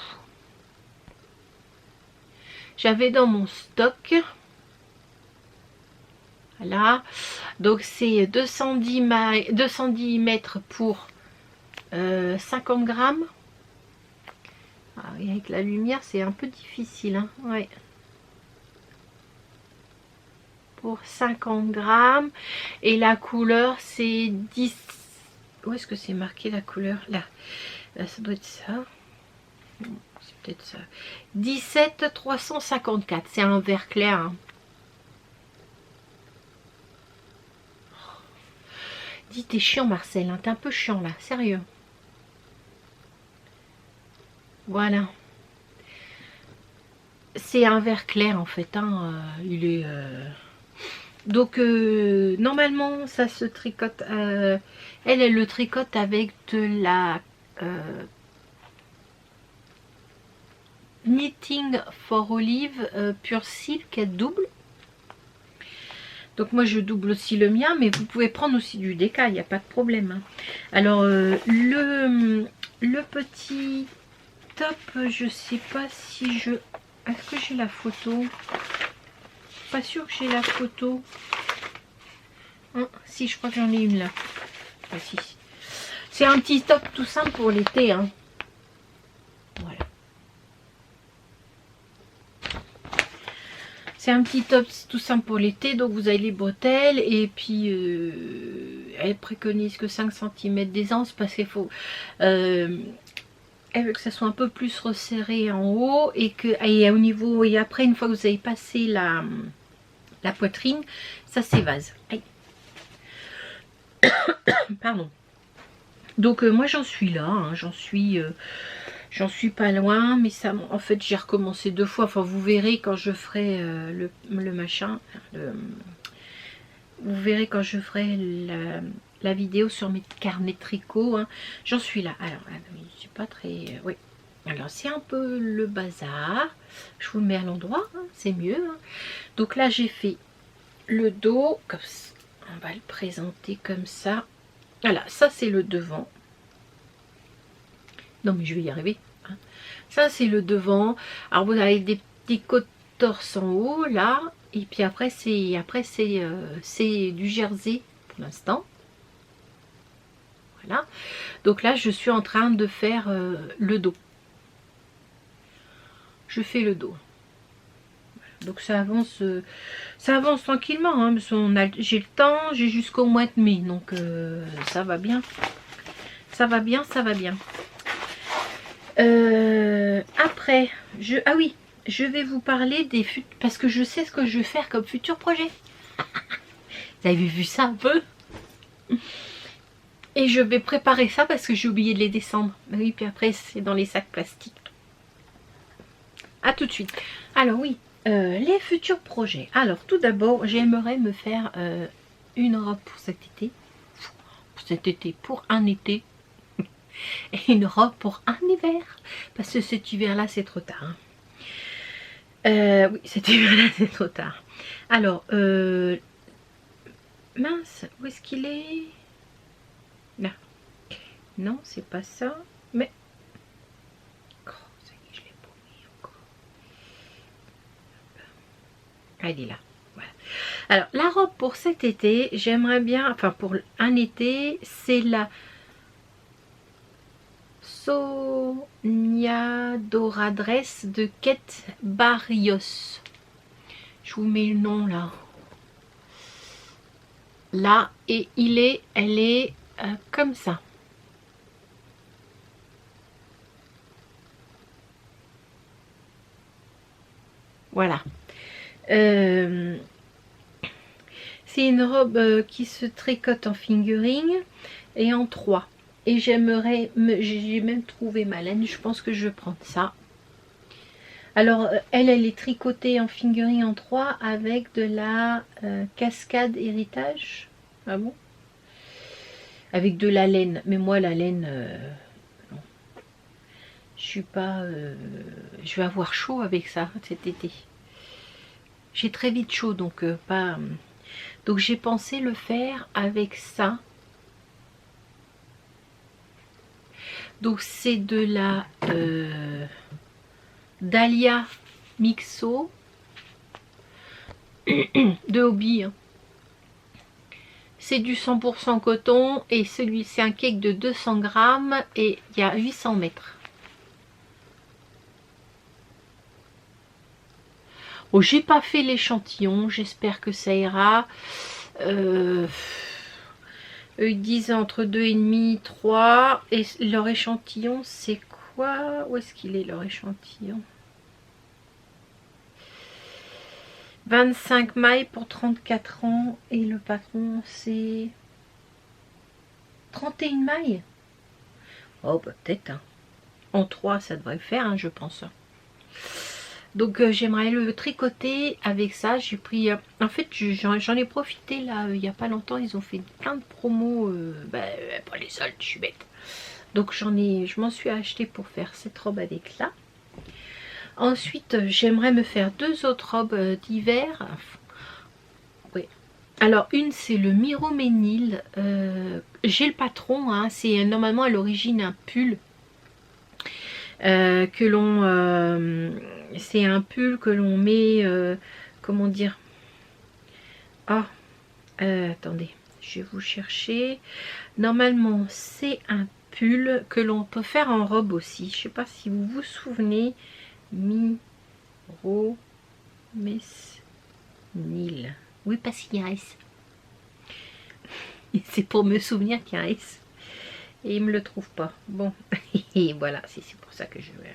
J'avais dans mon stock. Voilà. Donc c'est 210 mètres pour 50 grammes. Ah, et avec la lumière, c'est un peu difficile. Hein. Ouais. Pour 50 grammes. Et la couleur, c'est 10. Où est-ce que c'est marqué la couleur? Là. Là, ça doit être ça. C'est peut-être ça. 17 354. C'est un vert clair. Hein. Dis, t'es chiant, Marcel. Hein. T'es un peu chiant là. Sérieux. Voilà. C'est un vert clair en fait. Hein. Il est... Donc normalement ça se tricote, elle le tricote avec de la Knitting for Olive Pure Silk double. Donc moi je double aussi le mien, mais vous pouvez prendre aussi du déca, il n'y a pas de problème. Hein. Alors le petit top, je sais pas si je... Est-ce que j'ai la photo? Pas sûr que j'ai la photo. Hein, si, je crois que j'en ai une là. Ah, si. C'est un petit top tout simple pour l'été. Hein. Voilà. C'est un petit top tout simple pour l'été. Donc vous avez les bretelles. Et puis elle préconise que 5 cm d'aisance parce qu'il faut... elle veut que ça soit un peu plus resserré en haut. Et au niveau... Et après, une fois que vous avez passé la poitrine, ça s'évase. Pardon. Donc moi j'en suis là, hein, j'en suis pas loin, mais ça, en fait j'ai recommencé 2 fois. Enfin vous verrez quand je ferai le machin, vous verrez quand je ferai la vidéo sur mes carnets de tricot. Hein. J'en suis là. Alors je suis pas très, oui. Alors c'est un peu le bazar. Je vous le mets à l'endroit, hein, c'est mieux. Hein. Donc là j'ai fait le dos, comme ça. On va le présenter comme ça. Voilà, ça c'est le devant. Non mais je vais y arriver. Hein. Ça c'est le devant. Alors vous avez des petits côtes torse en haut là. Et puis après c'est du jersey pour l'instant. Voilà. Donc là je suis en train de faire le dos. Je fais le dos. Donc ça avance tranquillement, hein, j'ai le temps, j'ai jusqu'au mois de mai, donc ça va bien. Ça va bien, ça va bien. Après, ah oui, je vais vous parler des parce que je sais ce que je vais faire comme futur projet. Vous avez vu ça un peu? Et je vais préparer ça parce que j'ai oublié de les descendre. Oui, puis après c'est dans les sacs plastiques. À tout de suite. Alors oui. Les futurs projets. Alors tout d'abord j'aimerais me faire une robe pour cet été, pour un été et une robe pour un hiver parce que cet hiver là c'est trop tard. Hein. Oui, cet hiver là c'est trop tard. Alors mince, où est-ce qu'il est? Là. Non, c'est pas ça, mais elle est là. Voilà. Alors la robe pour cet été, j'aimerais bien, enfin pour un été, c'est la Sonia Dora Dress de Kate Barrios. Je vous mets le nom là. Là, et elle est comme ça. Voilà. C'est une robe qui se tricote en fingering et en 3. Et j'aimerais, j'ai même trouvé ma laine, je pense que je vais prendre ça. Alors elle est tricotée en fingering en 3 avec de la cascade héritage. Ah bon? avec de la laine. Mais moi la laine, non. Je suis pas... je vais avoir chaud avec ça cet été. J'ai très vite chaud, donc pas... Donc j'ai pensé le faire avec ça. Donc c'est de la Dahlia Mixo de Hobby. Hein. C'est du 100% coton et celui c'est un cake de 200 grammes et il y a 800 mètres. Bon, j'ai pas fait l'échantillon, j'espère que ça ira. Eux ils disent entre 2,5 3 et leur échantillon c'est quoi? Où est-ce qu'il est leur échantillon? 25 mailles pour 34 ans et le patron c'est 31 mailles. Oh bah peut-être hein. En 3 ça devrait le faire hein, je pense. Donc j'aimerais le tricoter avec ça. J'ai pris en fait j'en ai profité là il n'y a pas longtemps, ils ont fait plein de promos pour les soldes, je suis bête. Donc je m'en suis acheté pour faire cette robe avec là. Ensuite j'aimerais me faire 2 autres robes d'hiver. Oui. Alors une c'est le Miro Ménil. J'ai le patron, hein, c'est normalement à l'origine un pull que l'on c'est un pull que l'on met comment dire, ah attendez je vais vous chercher. Normalement c'est un pull que l'on peut faire en robe aussi, je sais pas si vous vous souvenez. Miro Ménil, oui parce qu'il y a un S, c'est pour me souvenir qu'il y a un S et il me le trouve pas. Bon et voilà, c'est pour ça que je vais...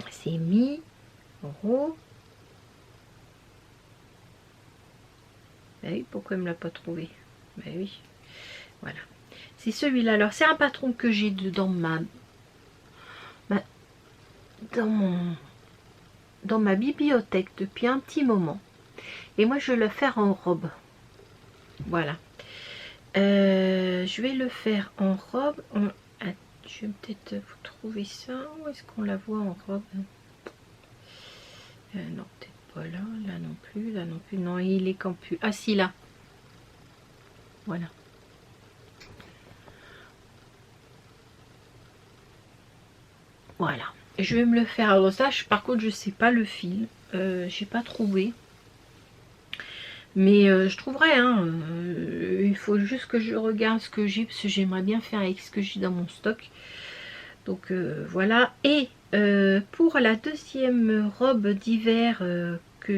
C'est Miro. Ben oui, pourquoi il me l'a pas trouvé? Ben oui, voilà. C'est celui-là. Alors c'est un patron que j'ai dans dans ma bibliothèque depuis un petit moment. Et moi je vais le faire en robe. Voilà. Je vais le faire en robe. Je vais peut-être vous trouver ça. Où est-ce qu'on la voit en robe? Non, peut-être pas là. Là non plus. Là non plus. Non, il est campus. Ah si, là. Voilà. Voilà. Je vais me le faire. Alors ça, par contre, je sais pas le fil. J'ai pas trouvé. Mais je trouverai. Hein. Il faut juste que je regarde ce que j'ai. Parce que j'aimerais bien faire avec ce que j'ai dans mon stock. Donc voilà. Et pour la deuxième robe d'hiver que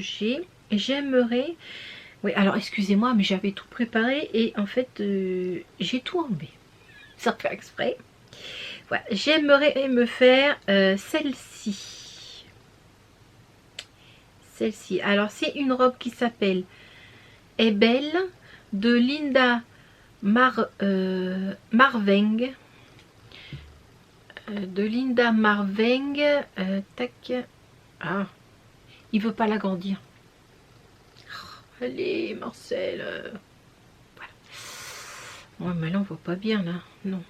j'aimerais... Oui, alors excusez-moi, mais j'avais tout préparé et en fait, j'ai tout enlevé. Sans faire exprès. Voilà, j'aimerais me faire celle-ci. Celle-ci. Alors, c'est une robe qui s'appelle Est belle de Linda Marveng. De Linda Marveng. Tac. Ah, il veut pas l'agrandir. Allez, Marcel. Voilà. Ouais, mais là, on voit pas bien, là. Non.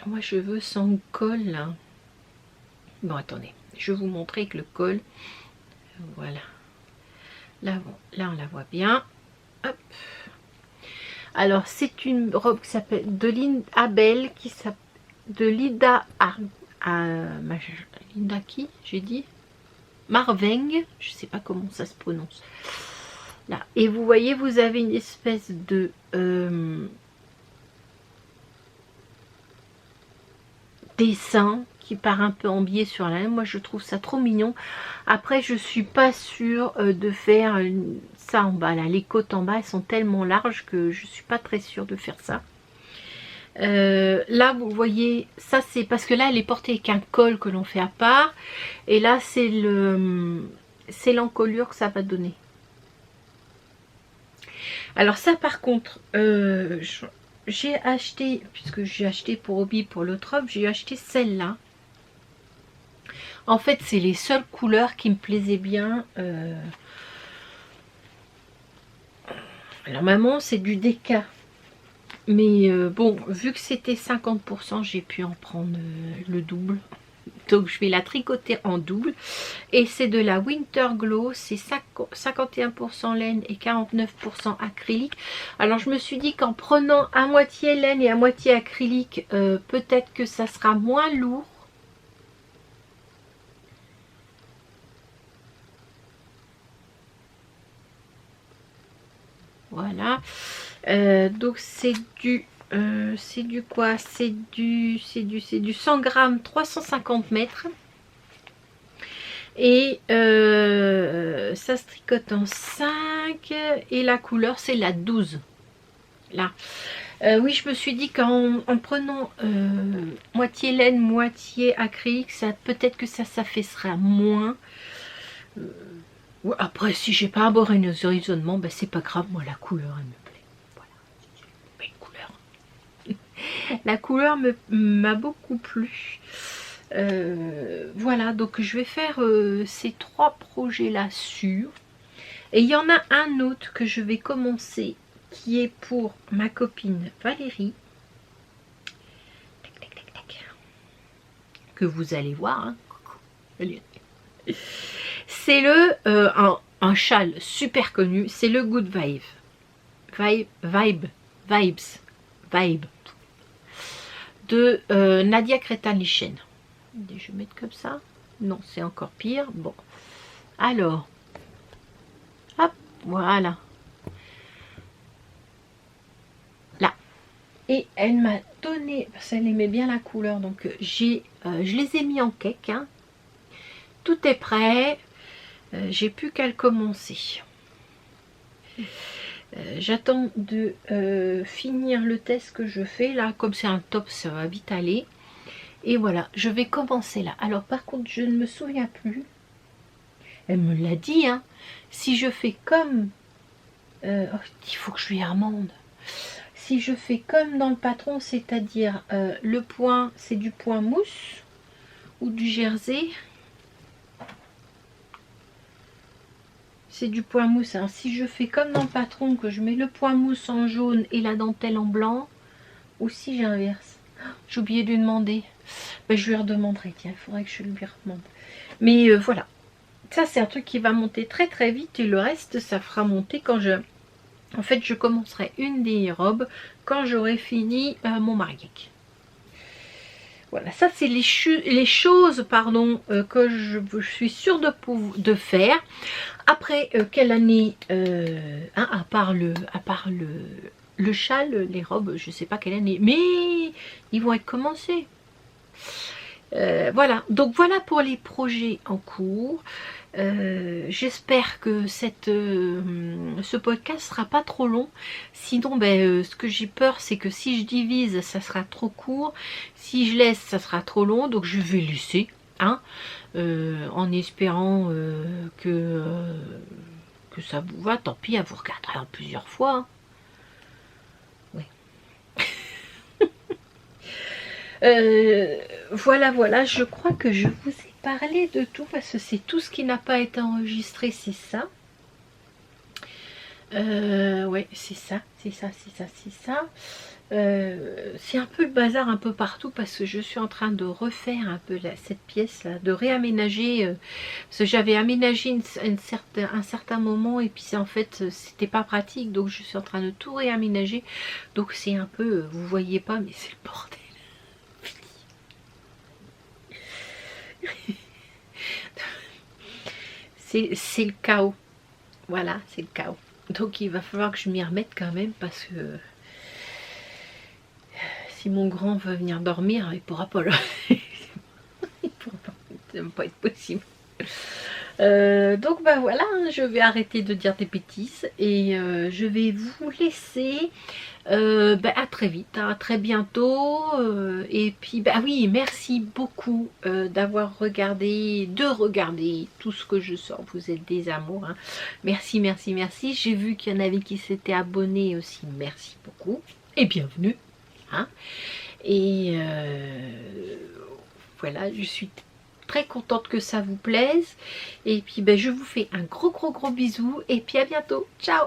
Moi, je veux sans col, là. Bon, attendez. Je vais vous montrer avec le col. Voilà. Là, bon, là, on la voit bien. Hop. Alors, c'est une robe qui s'appelle de Linda Belle, qui s'appelle de Linda Linda qui j'ai dit Marveng, je sais pas comment ça se prononce là. Et vous voyez, vous avez une espèce de dessin qui part un peu en biais sur la laine. Moi je trouve ça trop mignon. Après je suis pas sûre de faire ça en bas là. Les côtes en bas elles sont tellement larges que je suis pas très sûre de faire ça. Là vous voyez, ça c'est parce que là elle est portée avec un col que l'on fait à part, et là c'est l'encolure que ça va donner. Alors ça par contre j'ai acheté, puisque j'ai acheté pour Hobby pour l'autre robe, j'ai acheté celle-là. En fait, c'est les seules couleurs qui me plaisaient bien. Normalement, c'est du déca. Mais bon, vu que c'était 50%, j'ai pu en prendre le double. Donc, je vais la tricoter en double. Et c'est de la Winter Glow. C'est 51% laine et 49% acrylique. Alors, je me suis dit qu'en prenant à moitié laine et à moitié acrylique, peut-être que ça sera moins lourd. Voilà. Donc c'est du quoi? C'est du 100 grammes 350 mètres. Et ça se tricote en 5. Et la couleur c'est la 12. Là. Oui, je me suis dit qu'en prenant moitié laine, moitié acrylique, ça peut-être que ça s'affaissera moins. Après, si j'ai pas un bon raisonnement, ben c'est pas grave, moi la couleur elle me plaît. Voilà, une couleur. La couleur m'a beaucoup plu. Voilà, donc je vais faire ces 3 projets là sur. Et il y en a un autre que je vais commencer qui est pour ma copine Valérie. Tac, tac, tac, tac. Que vous allez voir. Hein. C'est le un châle super connu, c'est le Good Vibe. Vibes de Nadia Crétin-Lichen. Je vais mettre comme ça. Non, c'est encore pire. Bon, alors, hop, voilà. Là. Et elle m'a donné, parce qu'elle aimait bien la couleur, donc je les ai mis en cake. Hein. Tout est prêt. J'ai plus qu'à le commencer. J'attends de finir le test que je fais là, comme c'est un top ça va vite aller. Et voilà, je vais commencer là. Alors par contre je ne me souviens plus, elle me l'a dit, hein, si je fais comme oh, il faut que je lui amende. Si je fais comme dans le patron, c'est à dire le point c'est du point mousse ou du jersey. C'est du point mousse. Alors, si je fais comme dans le patron, que je mets le point mousse en jaune et la dentelle en blanc, ou si j'inverse. J'ai oublié de lui demander. Ben, je lui redemanderai. Tiens, il faudrait que je lui demande. Mais voilà. Ça, c'est un truc qui va monter très très vite. Et le reste, ça fera monter quand je... En fait, je commencerai une des robes quand j'aurai fini mon mariage. Voilà, ça c'est les choses pardon, que je suis sûre de faire. Après, quelle année, hein, à part le châle, les robes, je ne sais pas quelle année, mais ils vont être commencés. Voilà, donc voilà pour les projets en cours. J'espère que ce podcast sera pas trop long. Sinon, ce que j'ai peur, c'est que si je divise, ça sera trop court. Si je laisse, ça sera trop long. Donc je vais laisser, hein, en espérant que ça vous va. Tant pis, vous regarderez en plusieurs fois. Hein. Voilà, je crois que je vous ai parlé de tout parce que c'est tout ce qui n'a pas été enregistré, c'est ça. Ouais, c'est ça. C'est un peu le bazar un peu partout parce que je suis en train de refaire un peu cette pièce là, de réaménager parce que j'avais aménagé un certain moment et puis en fait c'était pas pratique, donc je suis en train de tout réaménager, donc c'est un peu, vous voyez pas mais c'est le bordel. C'est le chaos. Voilà, c'est le chaos. Donc il va falloir que je m'y remette quand même parce que si mon grand veut venir dormir, il pourra pas. Il pourra pas. Ça va pas être possible. Donc voilà, je vais arrêter de dire des bêtises et je vais vous laisser. À très vite, à très bientôt. Et puis oui, merci beaucoup d'avoir regardé, tout ce que je sors. Vous êtes des amours. Hein. Merci. J'ai vu qu'il y en avait qui s'étaient abonnés aussi. Merci beaucoup et bienvenue. Hein. Et voilà, je suis très contente que ça vous plaise. Et puis ben, je vous fais un gros bisou et puis à bientôt. Ciao!